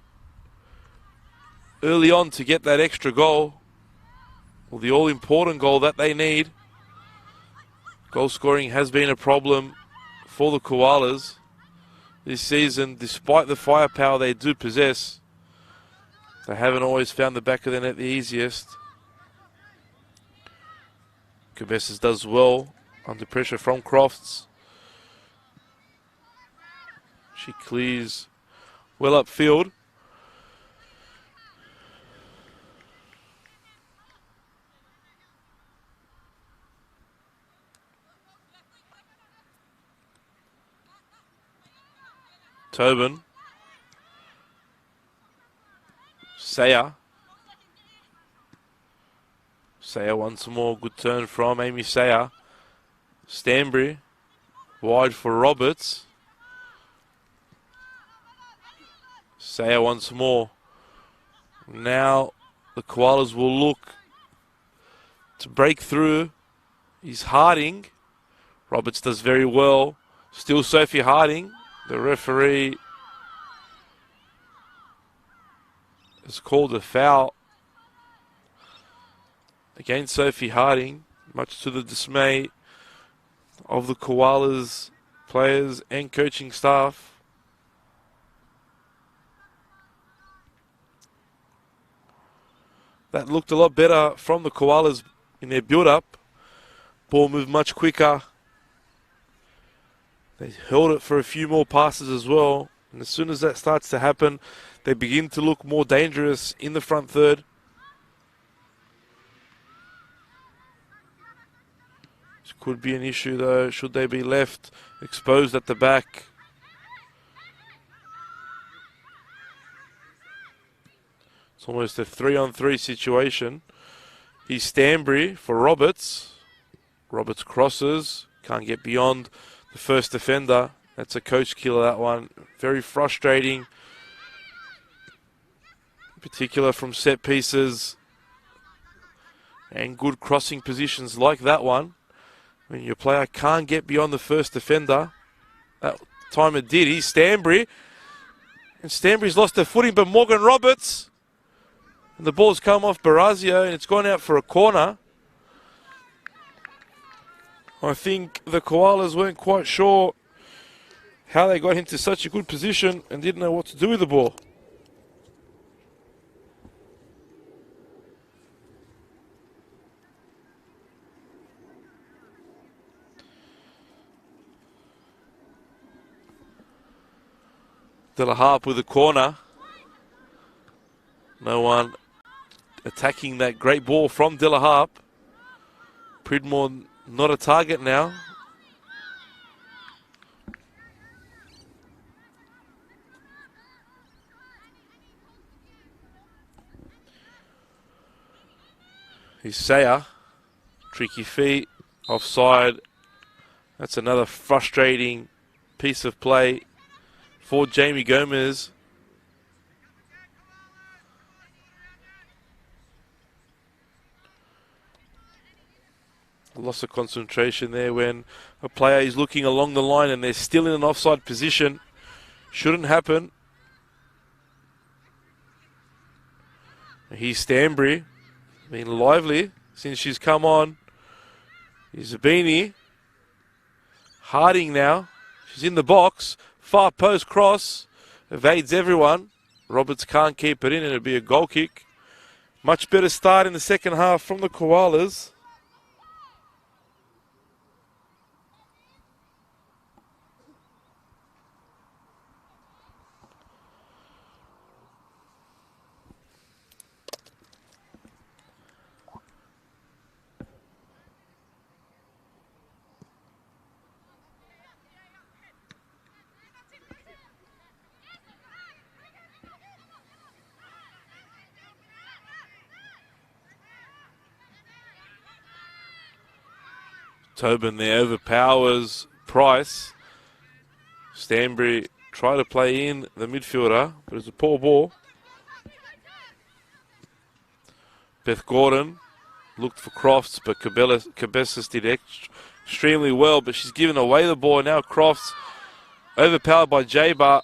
Speaker 1: early on to get that extra goal, or the all-important goal that they need. Goal scoring has been a problem for the Koalas this season, despite the firepower they do possess. They haven't always found the back of the net the easiest. Cabezas does well under pressure from Crofts. She clears well upfield. Tobin. Sayer. Sayer once more. Good turn from Amy Sayer. Stanbury. Wide for Roberts. Sayer once more. Now the Koalas will look to break through. Is Harding. Roberts does very well. Still Sophie Harding. The referee has called a foul against Sophie Harding, much to the dismay of the Koalas players and coaching staff. That looked a lot better from the Koalas in their build-up. Ball moved much quicker. They held it for a few more passes as well. And as soon as that starts to happen, they begin to look more dangerous in the front third. This could be an issue though, should they be left exposed at the back. It's almost a 3-on-3 situation. Here's Stanbury for Roberts. Roberts crosses, can't get beyond the first defender. That's a coach killer, that one. Very frustrating, in particular from set pieces and good crossing positions like that one. When your player can't get beyond the first defender. That time it did. He's Stanbury. And Stanbury's lost their footing, but Morgan Roberts. And the ball's come off Barazio and it's gone out for a corner. I think the Koalas weren't quite sure how they got into such a good position and didn't know what to do with the ball. De La Harpe with a corner. No one attacking that great ball from De La Harpe. Pridmore not a target now. Here's Sayer. Tricky feet. Offside. That's another frustrating piece of play for Jamie Gomez. Loss of concentration there when a player is looking along the line and they're still in an offside position. Shouldn't happen. Here's Stanbury. Been lively since she's come on. Here's Zabini. Harding now. She's in the box. Far post cross. Evades everyone. Roberts can't keep it in and it'll be a goal kick. Much better start in the second half from the Koalas. Tobin there overpowers Price. Stanbury try to play in the midfielder, but it's a poor ball. Beth Gordon looked for Crofts, but Cabezas did extremely well, but she's given away the ball. Now Crofts overpowered by Jaber,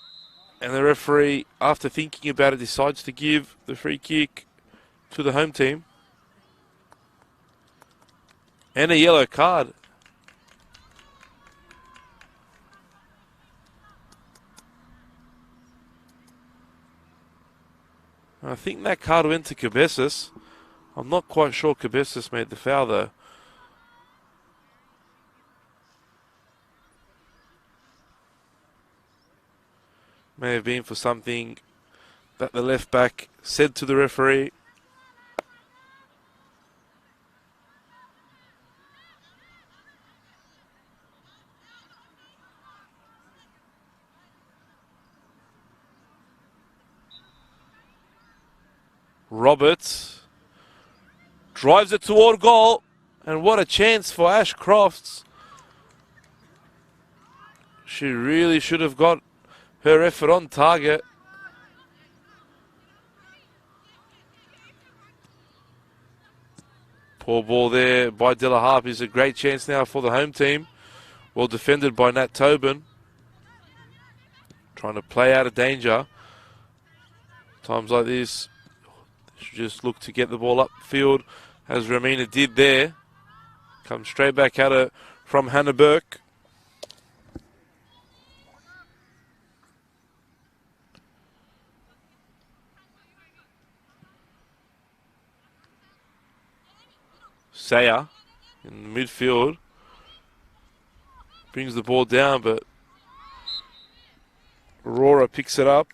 Speaker 1: and the referee, after thinking about it, decides to give the free kick to the home team. And a yellow card. I think that card went to Cabezas. I'm not quite sure Cabezas made the foul though. May have been for something that the left back said to the referee. Roberts drives it toward goal, and what a chance for Ash Crofts. She really should have got her effort on target. Poor ball there by Della Harp is a great chance now for the home team. Well defended by Nat Tobin. Trying to play out of danger. Times like this, should just look to get the ball upfield, as Ramina did there. Comes straight back at her from Hannah Burke. Saya in the midfield. Brings the ball down, but Aurora picks it up.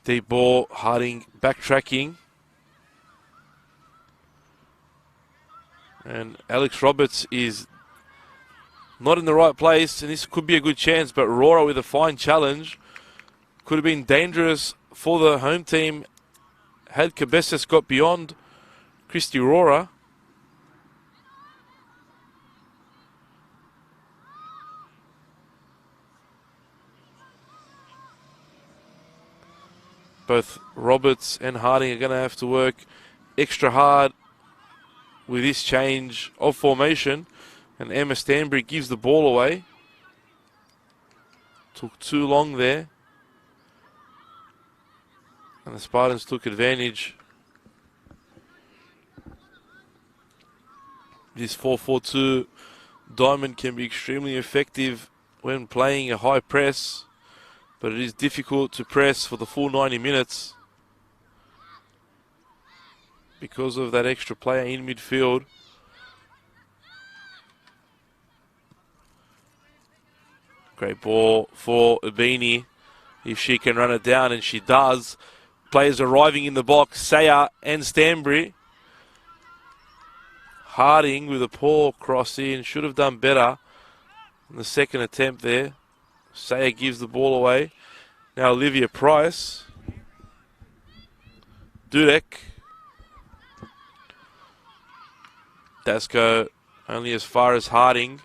Speaker 1: Deep ball, Harding backtracking. And Alex Roberts is not in the right place, and this could be a good chance, but Aurora with a fine challenge. Could have been dangerous for the home team had Cabezas got beyond Christy Aurora. Both Roberts and Harding are going to have to work extra hard with this change of formation. And Emma Stanbury gives the ball away. Took too long there. And the Spartans took advantage. This 4-4-2 diamond can be extremely effective when playing a high press, but it is difficult to press for the full 90 minutes because of that extra player in midfield. Great ball for Ubini if she can run it down, and she does. Players arriving in the box, Saya and Stanbury. Harding with a poor cross in, should have done better in the second attempt there. Saya gives the ball away. Now Olivia Price. Dudek. Dasco only as far as Harding.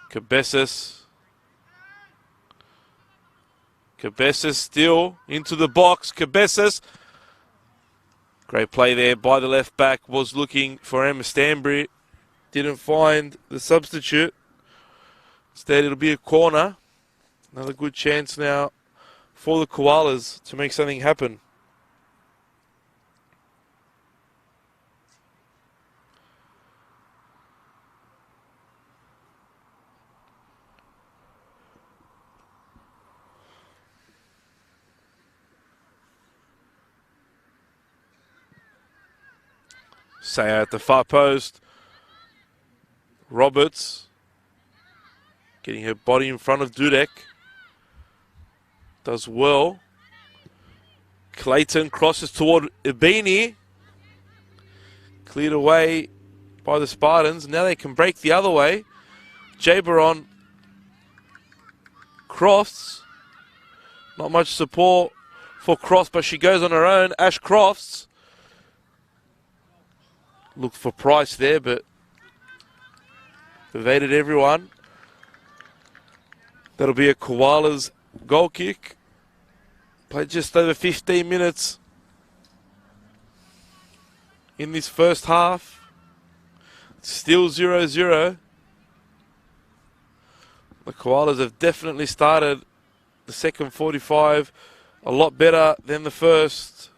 Speaker 1: Cabezas. Cabezas still into the box. Cabezas. Great play there by the left back. Was looking for Emma Stanbury. Didn't find the substitute. Instead, it'll be a corner. Another good chance now for the Koalas to make something happen. Saya at the far post. Roberts getting her body in front of Dudek. Does well. Clayton crosses toward Ibini. Cleared away by the Spartans. Now they can break the other way. Jaberon Crofts. Not much support for Crofts, but she goes on her own. Ash Crofts. Looked for Price there, but evaded everyone. That'll be a Koalas goal kick. Played just over 15 minutes in this first half. Still 0-0. The Koalas have definitely started the second 45 a lot better than the first.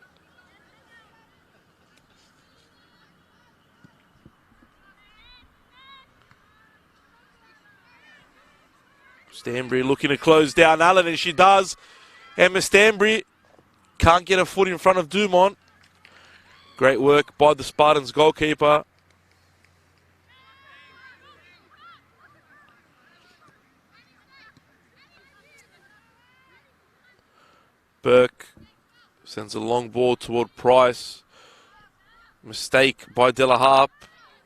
Speaker 1: Stanbury looking to close down Allen, and she does. Emma Stanbury can't get a foot in front of Dumont. Great work by the Spartans goalkeeper. Burke sends a long ball toward Price. Mistake by Della Harp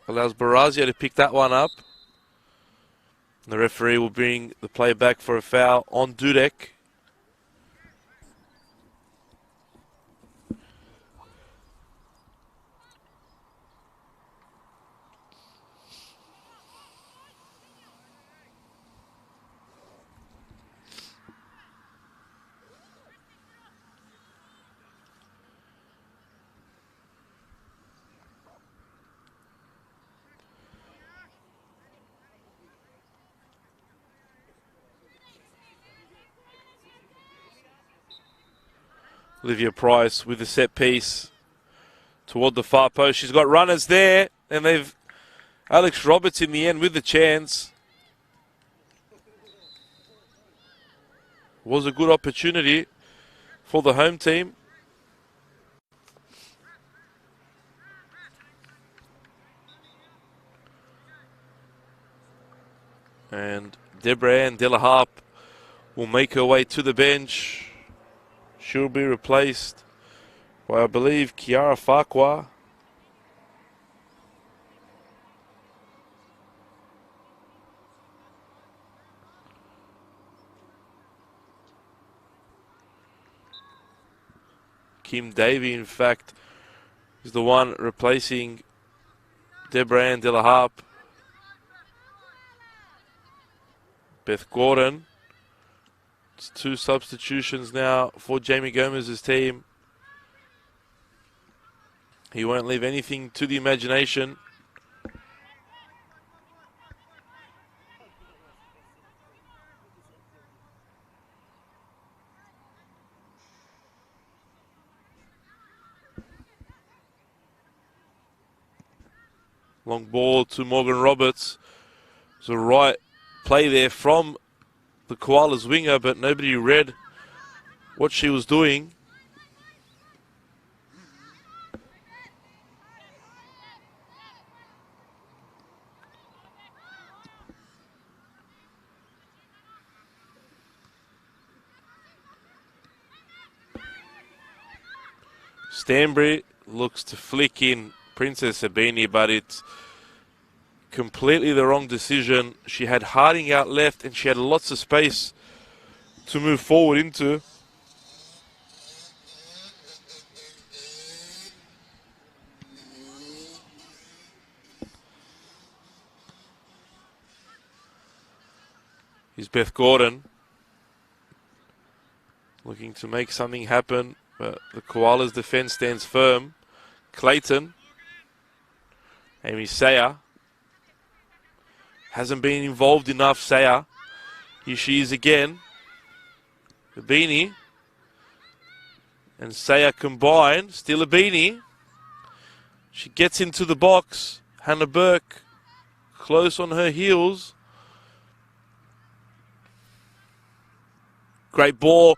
Speaker 1: allows Barazia to pick that one up. The referee will bring the play back for a foul on Dudek. Olivia Price with the set piece toward the far post. She's got runners there, and they've Alex Roberts in the end with the chance. Was a good opportunity for the home team. And Deborah Ann Della Harp will make her way to the bench. She'll be replaced by, I believe, Kiara Farquhar. Kim Davey, in fact, is the one replacing Deborah Ann Della Harp. Beth Gordon. It's 2 substitutions now for Jamie Gomez's team. He won't leave anything to the imagination. Long ball to Morgan Roberts. It's a right play there from the Koalas winger, but nobody read what she was doing. Stanbury looks to flick in Princess Sabini, but it's completely the wrong decision. She had Harding out left, and she had lots of space to move forward into. Here's Beth Gordon looking to make something happen, but the Koalas' defense stands firm. Clayton, Amy Sayer. Hasn't been involved enough, Sayer. Here she is again. Abini and Sayer combine. Still Abini. She gets into the box. Hannah Burke close on her heels. Great ball.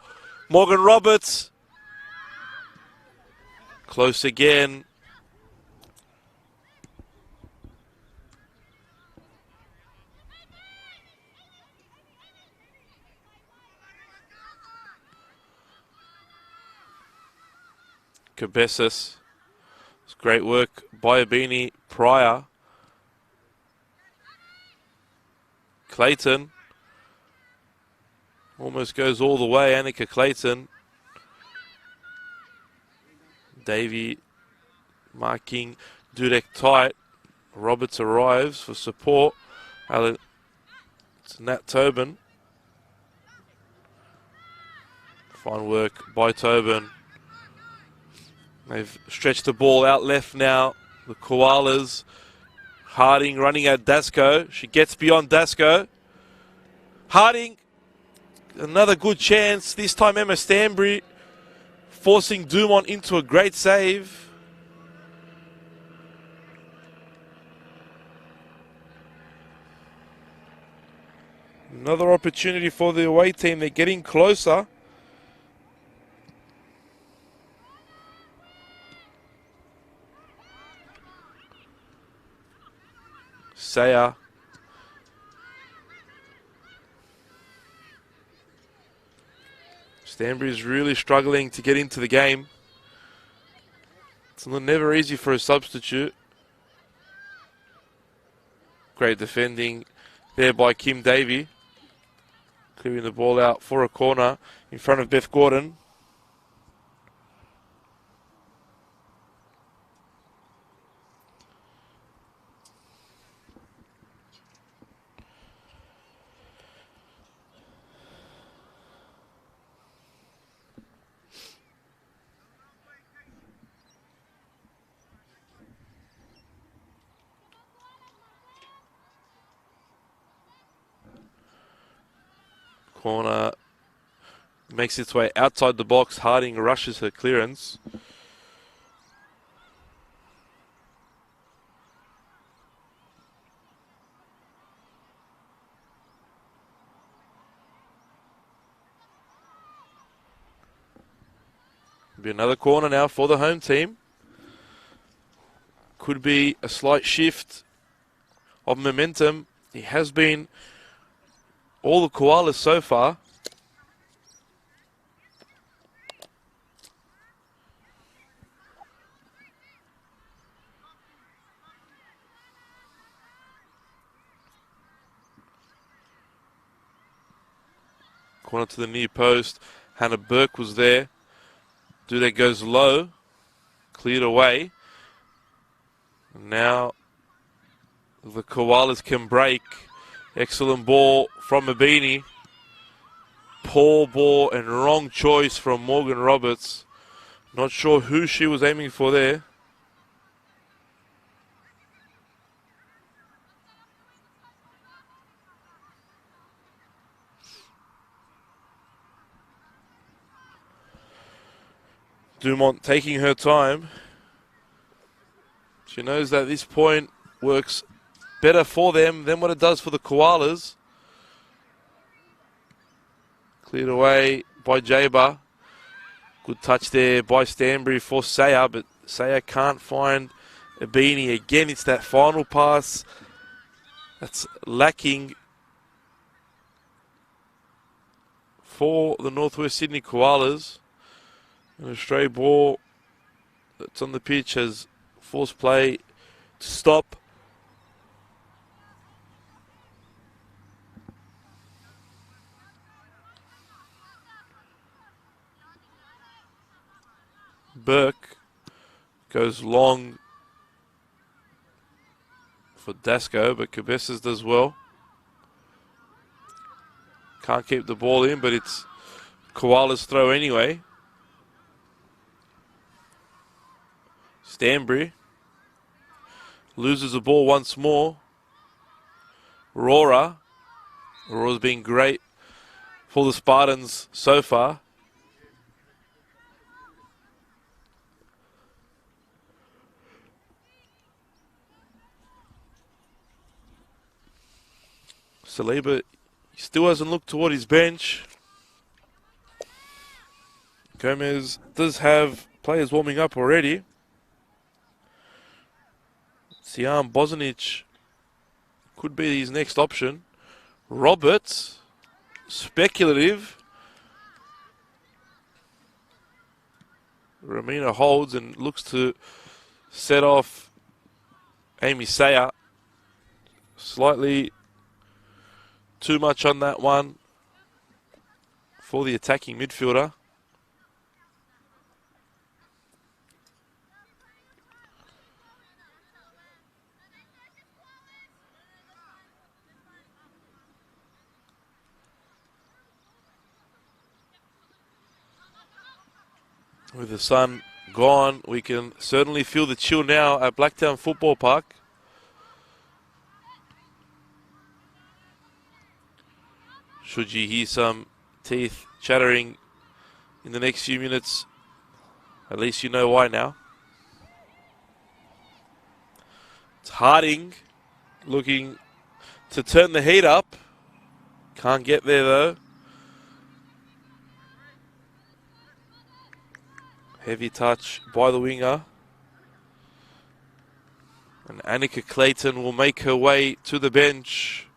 Speaker 1: Morgan Roberts. Close again. Cabezas. It's great work by Abini Pryor. Clayton Almost goes all the way. Annika Clayton. Davey marking Dudek tight. Roberts arrives for support. It's Nat Tobin. Fine work by Tobin. They've stretched the ball out left now. The Koalas. Harding running at Dasko. She gets beyond Dasko. Harding. Another good chance. This time Emma Stanbury forcing Dumont into a great save. Another opportunity for the away team. They're getting closer. Saya. Stanbury is really struggling to get into the game. It's never easy for a substitute. Great defending there by Kim Davey. Clearing the ball out for a corner in front of Beth Gordon. Corner makes its way outside the box. Harding rushes her clearance. Be another corner now for the home team. Could be a slight shift of momentum. It has been all the Koalas so far. Corner to the near post. Hannah Burke was there. Dudek goes low. Cleared away. Now the Koalas can break. Excellent ball from Mabini. Poor ball and wrong choice from Morgan Roberts. Not sure who she was aiming for there. Dumont taking her time. She knows that this point works better for them than what it does for the Koalas. Cleared away by Jaber. Good touch there by Stanbury for Saya, but Saya can't find Abini. Again, it's that final pass that's lacking for the Northwest Sydney Koalas. And a stray ball that's on the pitch has forced play to stop. Burke goes long for Dasko, but Cabezas does well. Can't keep the ball in, but it's Koala's throw anyway. Stanbury loses the ball once more. Rora's been great for the Spartans so far. Saliba still hasn't looked toward his bench. Gomez does have players warming up already. Siam Bozanic could be his next option. Roberts, speculative. Ramina holds and looks to set off Amy Saya. Slightly too much on that one. for the attacking midfielder. With the sun gone, we can certainly feel the chill now at Blacktown Football Park. Should you hear some teeth chattering in the next few minutes, at least you know why now. It's Harding looking to turn the heat up. Can't get there though. Heavy touch by the winger. And Annika Clayton will make her way to the bench.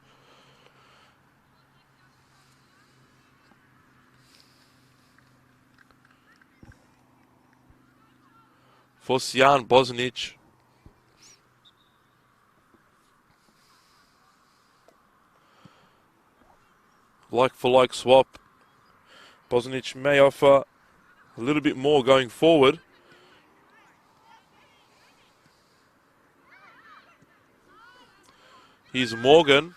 Speaker 1: For Sian Bosnic. Like for like swap. Bosnic may offer a little bit more going forward. Here's Morgan.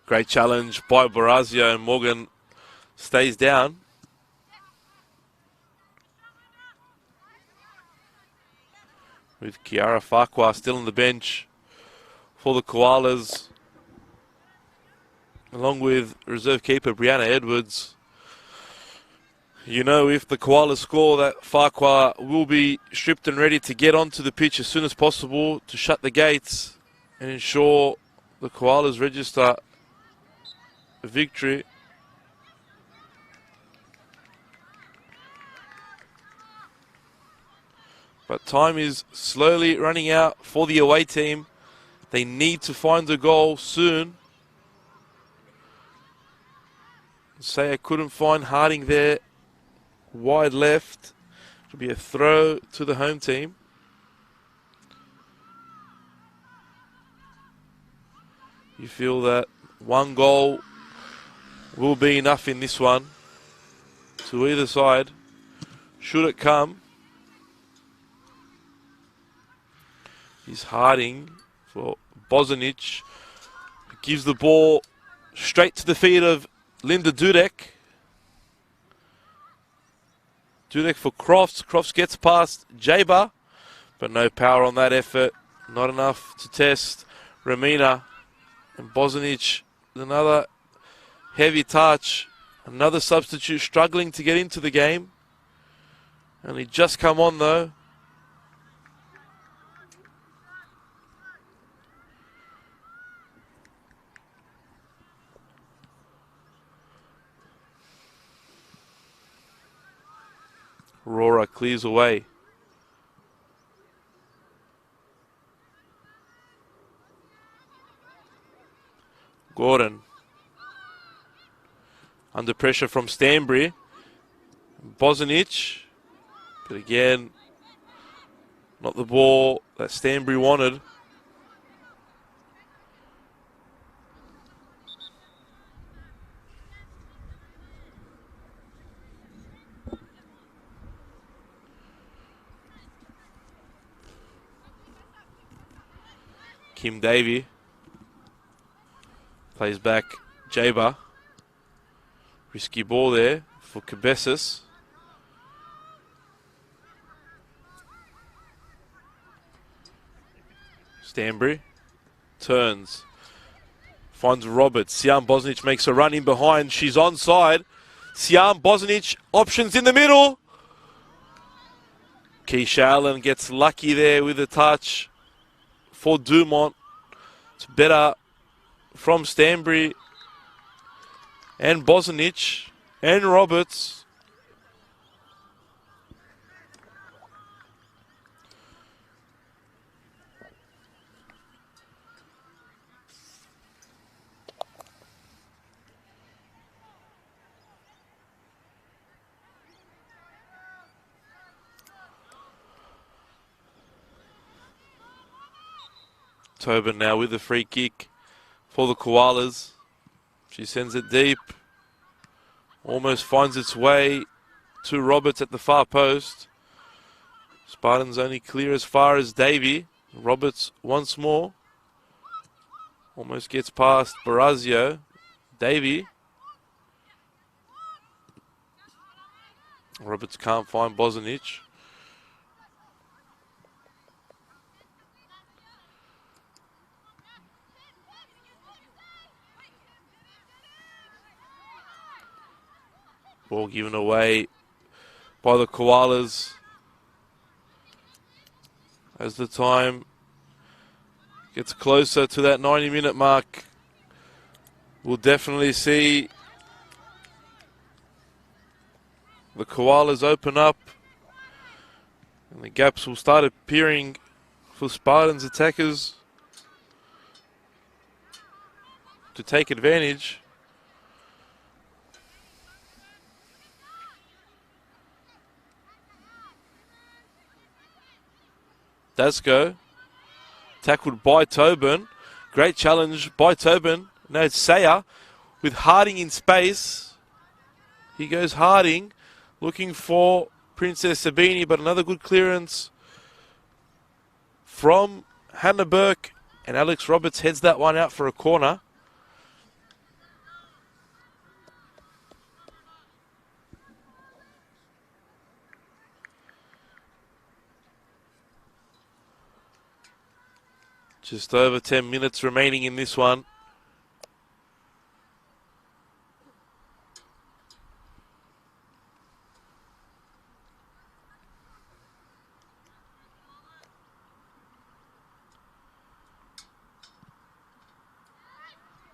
Speaker 1: Great challenge by Barazio, and Morgan stays down. With Kiara Farquhar still on the bench for the Koalas, along with reserve keeper Brianna Edwards. You know, if the Koalas score, that Farquhar will be stripped and ready to get onto the pitch as soon as possible to shut the gates and ensure the Koalas register a victory. But time is slowly running out for the away team. They need to find a goal soon. Say I couldn't find Harding there. Wide left. It'll be a throw to the home team. You feel that one goal will be enough in this one to either side, should it come. He's Harding for Bosnic. Gives the ball straight to the feet of Linda Dudek. Dudek for Crofts. Crofts gets past Jaber, but no power on that effort. Not enough to test Ramina. And Bosnic, another heavy touch. Another substitute struggling to get into the game. And he just come on though. Aurora clears away. Gordon. Under pressure from Stanbury. Bosnic. But again, not the ball that Stanbury wanted. Kim Davey plays back Jaber. Risky ball there for Cabezas. Stanbury turns, finds Roberts. Sian Bosnic makes a run in behind. She's onside. Sian Bosnic options in the middle. Keisha Allen gets lucky there with a touch for Dumont. It's better from Stanbury and Bosnic and Roberts. Tobin now with the free kick for the Koalas. She sends it deep. Almost finds its way to Roberts at the far post. Spartans only clear as far as Davey. Roberts once more. Almost gets past Barazio. Davey. Roberts can't find Bozanic. Ball given away by the Koalas as the time gets closer to that 90-minute mark. We'll definitely see the Koalas open up and the gaps will start appearing for Spartans attackers to take advantage. Dasko, tackled by Tobin. Great challenge by Tobin. Now it's Sayer with Harding in space. He goes Harding, looking for Princess Sabini, but another good clearance from Hannah Burke. And Alex Roberts heads that one out for a corner. Just over 10 minutes remaining in this one.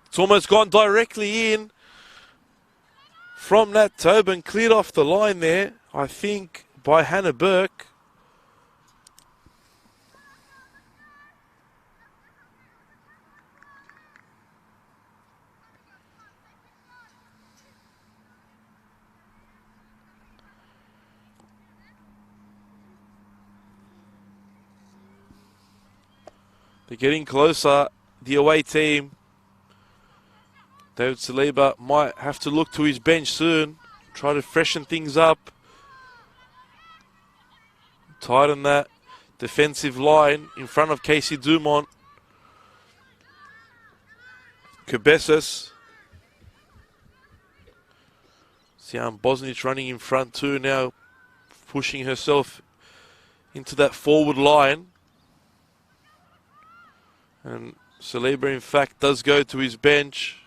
Speaker 1: It's almost gone directly in from Nat Tobin. Cleared off the line there, I think, by Hannah Burke. They're getting closer, the away team. David Saliba might have to look to his bench soon, try to freshen things up, tighten that defensive line in front of Casey Dumont. Cabezas. Sian Bosnich running in front too now, pushing herself into that forward line. And Saliba, in fact, does go to his bench.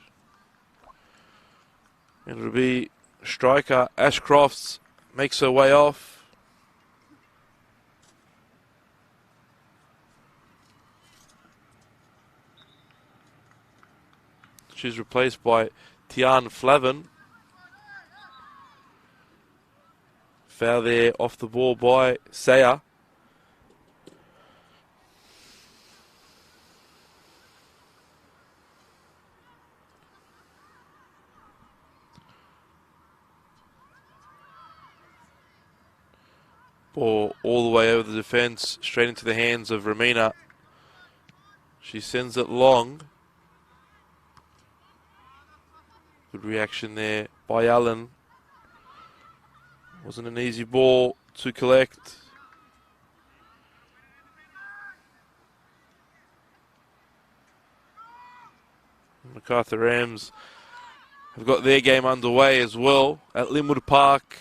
Speaker 1: And it'll be striker Ashcrofts makes her way off. She's replaced by Tian Flavin. Foul there off the ball by Sayer. Ball all the way over the defence, straight into the hands of Ramina. She sends it long. Good reaction there by Allen. Wasn't an easy ball to collect. MacArthur Rams have got their game underway as well at Linwood Park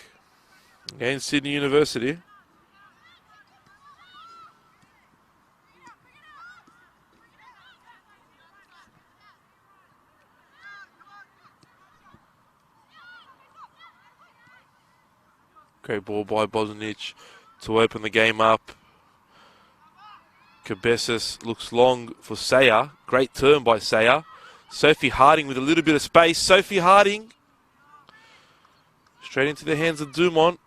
Speaker 1: against Sydney University. Great ball by Bozanic to open the game up. Cabezas looks long for Sayer. Great turn by Sayer. Sophie Harding with a little bit of space. Sophie Harding. Straight into the hands of Dumont.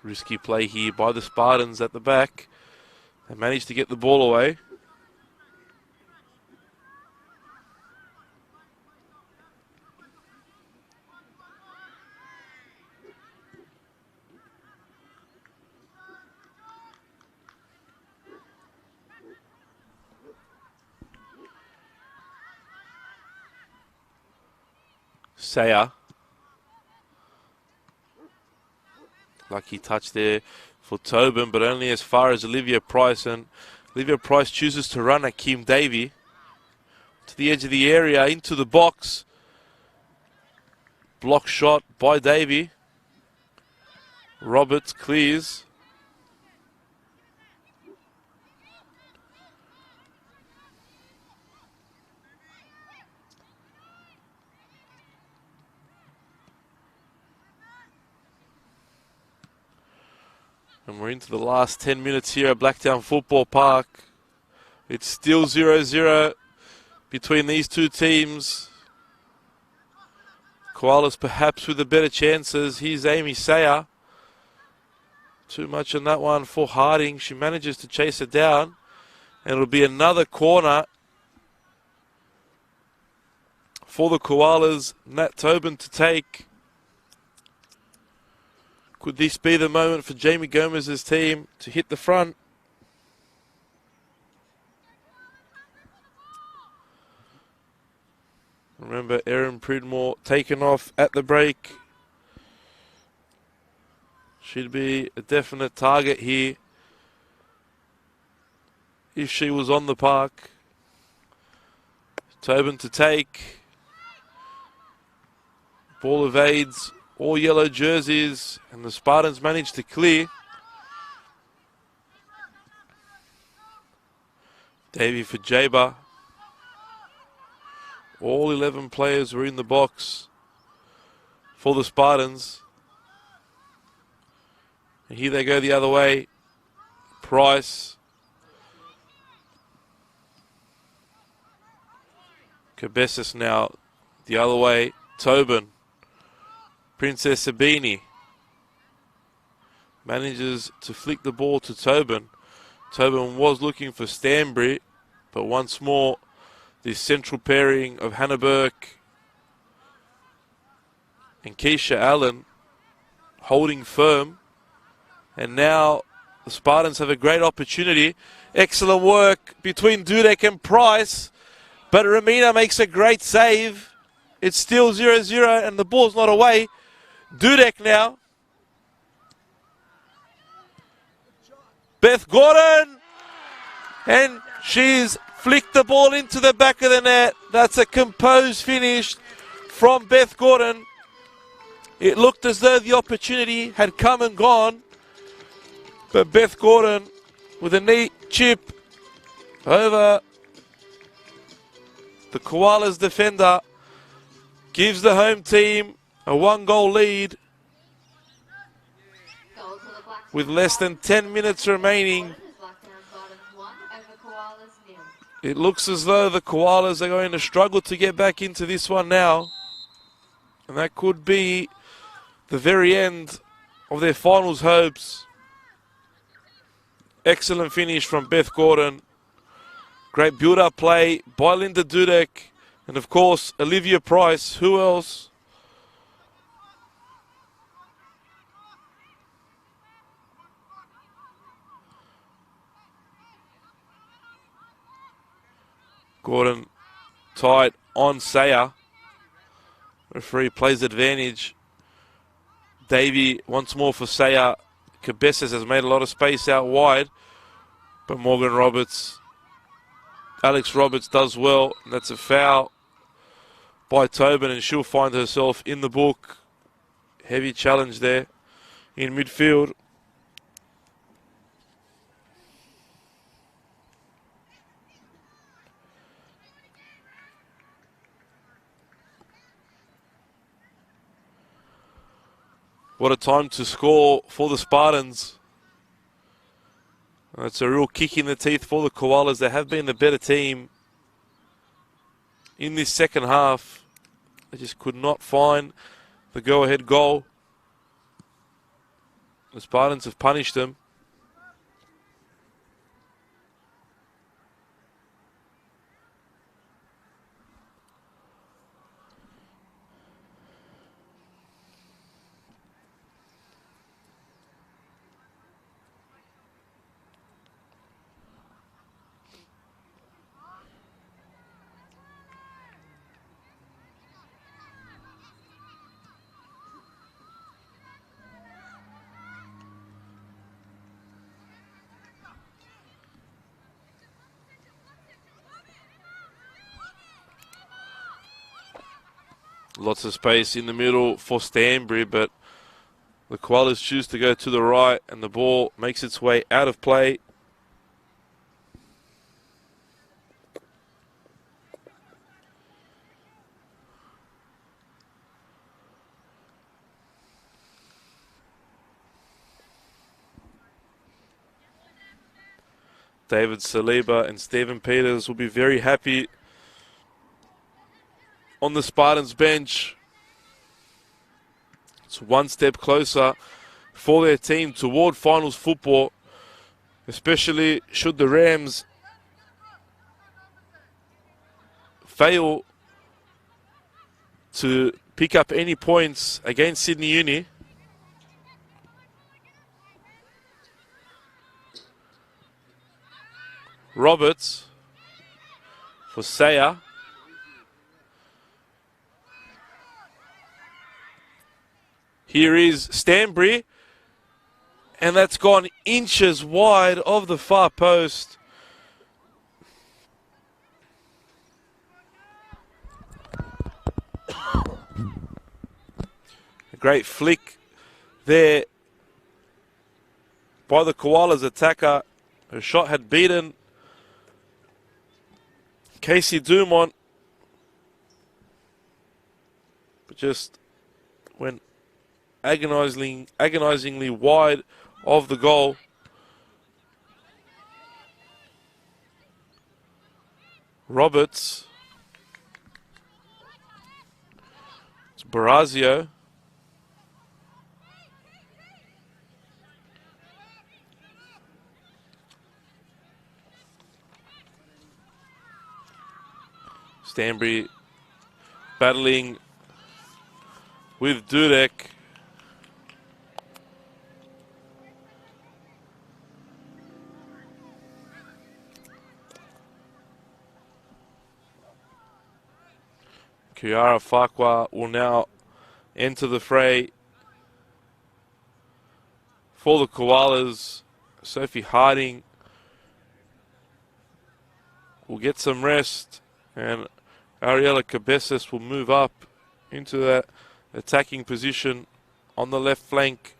Speaker 1: Risky play here by the Spartans at the back. They managed to get the ball away. Saya. Lucky touch there for Tobin, but only as far as Olivia Price. And Olivia Price chooses to run at Kim Davey to the edge of the area, into the box. Block shot by Davey. Roberts clears. And we're into the last 10 minutes here at Blacktown Football Park. It's still 0-0 between these two teams. Koalas perhaps with the better chances. Here's Amy Sayer. Too much on that one for Harding. She manages to chase it down. And it'll be another corner for the Koalas. Nat Tobin to take. Could this be the moment for Jamie Gomez's team to hit the front? Remember, Erin Pridmore taken off at the break. She'd be a definite target here if she was on the park. Tobin to take. Ball evades all yellow jerseys, and the Spartans manage to clear. Davey for Jaber. All 11 players were in the box for the Spartans. And here they go the other way. Price. Cabezas now the other way. Tobin. Princess Sabini manages to flick the ball to Tobin. Tobin was looking for Stanbury, but once more this central pairing of Hannah Burke and Keisha Allen holding firm. And now the Spartans have a great opportunity. Excellent work between Dudek and Price, but Ramina makes a great save. It's still 0-0 and the ball's not away. Dudek now. Beth Gordon. And she's flicked the ball into the back of the net. That's a composed finish from Beth Gordon. It looked as though the opportunity had come and gone. But Beth Gordon with a neat chip over the Koalas defender gives the home team a 1-goal lead with less than 10 minutes remaining. It looks as though the Koalas are going to struggle to get back into this one now. And that could be the very end of their finals hopes. Excellent finish from Beth Gordon. Great build-up play by Linda Dudek. And of course, Olivia Price. Who else? Gordon tight on Sayer. Referee plays advantage. Davey once more for Sayer. Cabezas has made a lot of space out wide. But Morgan Roberts, Alex Roberts does well. And that's a foul by Tobin, and she'll find herself in the book. Heavy challenge there in midfield. What a time to score for the Spartans. That's a real kick in the teeth for the Koalas. They have been the better team in this second half. They just could not find the go-ahead goal. The Spartans have punished them. Lots of space in the middle for Stanbury, but the Koalas choose to go to the right, and the ball makes its way out of play. David Saliba and Stephen Peters will be very happy on the Spartans bench. It's one step closer for their team toward finals football, especially should the Rams fail to pick up any points against Sydney Uni. Roberts for Saya. Here is Stanbury, and that's gone inches wide of the far post. A great flick there by the Koalas attacker. Her shot had beaten Casey Dumont, but just went agonizingly wide of the goal. Roberts. It's Barazio. Stanbury battling with Dudek. Kiara Farquhar will now enter the fray for the Koalas. Sophie Harding will get some rest, and Ariella Cabezas will move up into that attacking position on the left flank.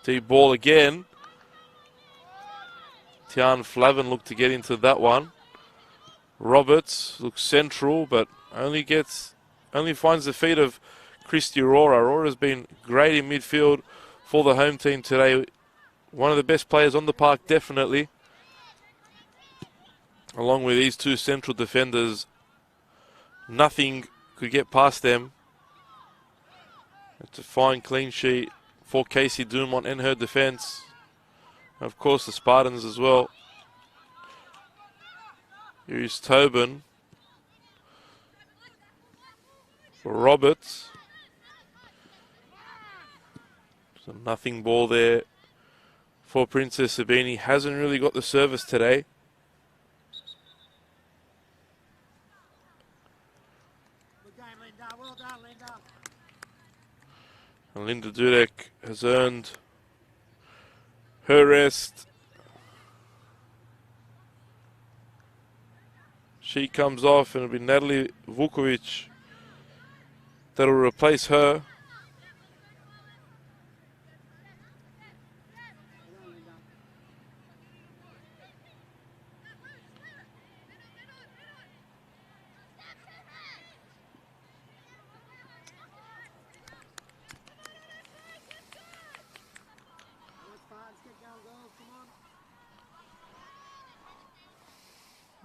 Speaker 1: Deep ball again. Tian Flavin looked to get into that one. Roberts looks central, but only finds the feet of Christy Aurora. Aurora's been great in midfield for the home team today. One of the best players on the park, definitely. Along with these two central defenders, nothing could get past them. It's a fine clean sheet for Casey Dumont and her defence. Of course, the Spartans as well. Here's Tobin for Roberts. So nothing ball there for Princess Sabini. Hasn't really got the service today. And Linda Dudek has earned her rest. She comes off, and it'll be Natalie Vukovic that'll replace her.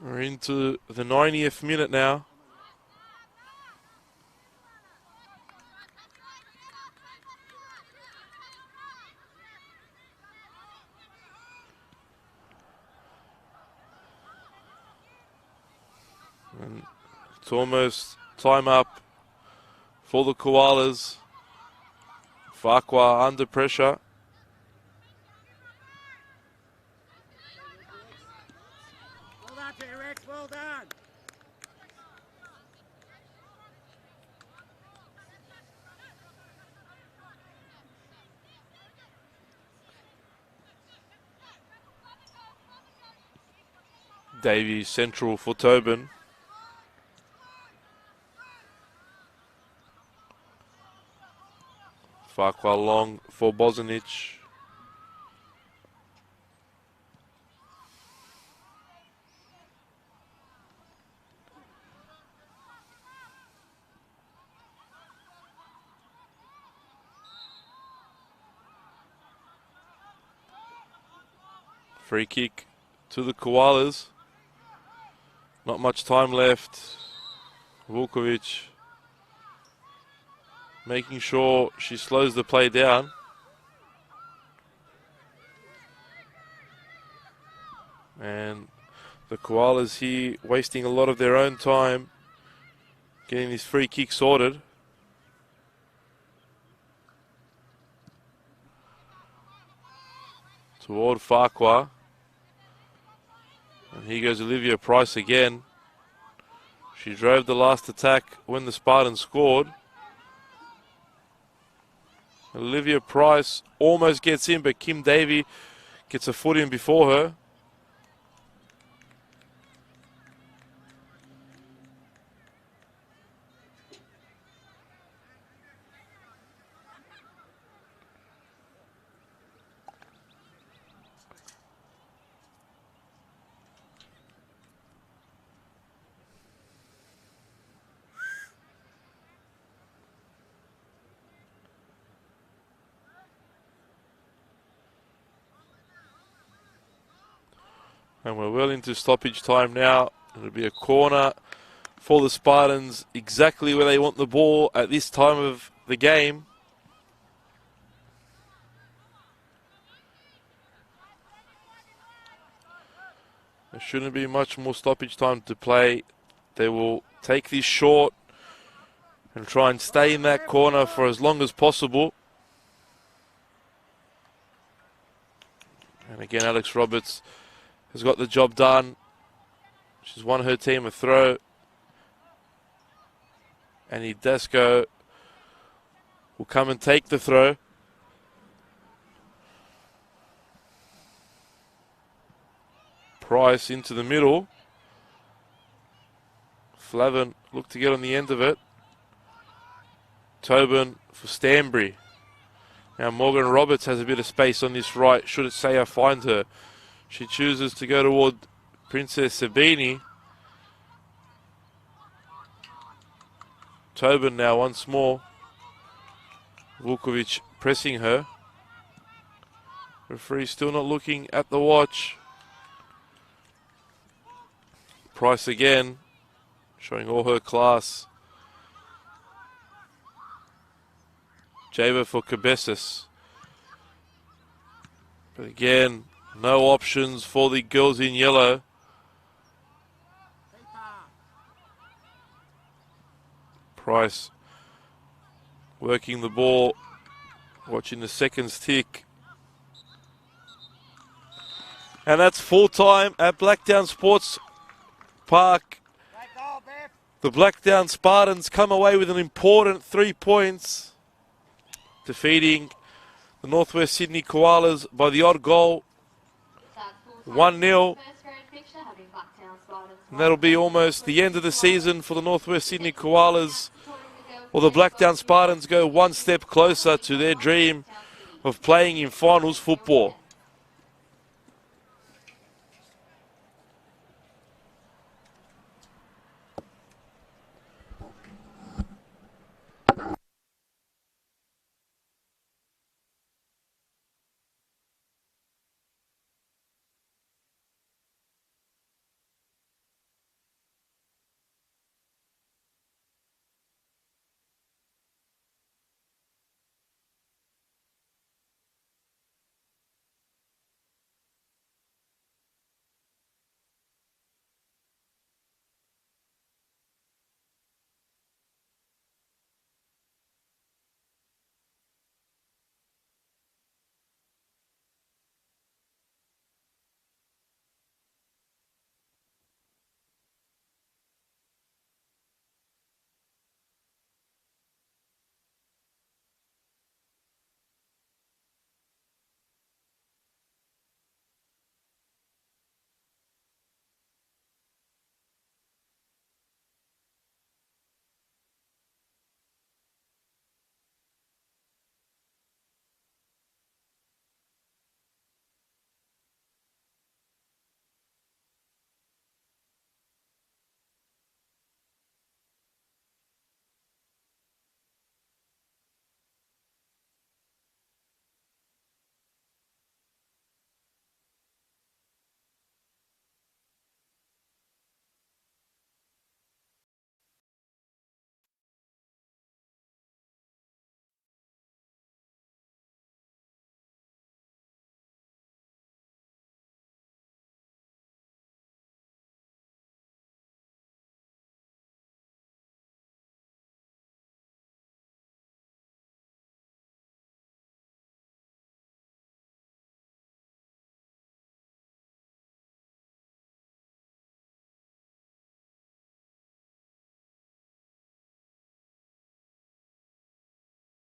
Speaker 1: We're into the 90th minute now. And it's almost time up for the Koalas. Farquhar under pressure.
Speaker 2: Well done.
Speaker 1: Davey central for Tobin. Farquhar long for Bozanic. Free kick to the Koalas. Not much time left. Vukovic making sure she slows the play down. And the Koalas here wasting a lot of their own time getting this free kick sorted. Toward Farquhar. And here goes Olivia Price again. She drove the last attack when the Spartans scored. Olivia Price almost gets in, but Kim Davey gets a foot in before her. And we're well into stoppage time now. It'll be a corner for the Spartans, exactly where they want the ball at this time of the game. There shouldn't be much more stoppage time to play. They will take this short and try and stay in that corner for as long as possible. And again, Alex Roberts has got the job done. She's won her team a throw. And Idesco will come and take the throw. Price into the middle. Flavin looked to get on the end of it. Tobin for Stanbury. Now Morgan Roberts has a bit of space on this right. Should it say I find her? She chooses to go toward Princess Sabini. Tobin now once more. Vukovic pressing her. Referee still not looking at the watch. Price again, showing all her class. Jaber for Cabezas. But again, no options for the girls in yellow. Price working the ball, watching the seconds tick. And that's full time at Blacktown Sports Park. The Blacktown Spartans come away with an important 3 points, defeating the Northwest Sydney Koalas by the odd goal, 1-0. And that'll be almost the end of the season for the Northwest Sydney Koalas. Well, the Blacktown Spartans go one step closer to their dream of playing in finals football.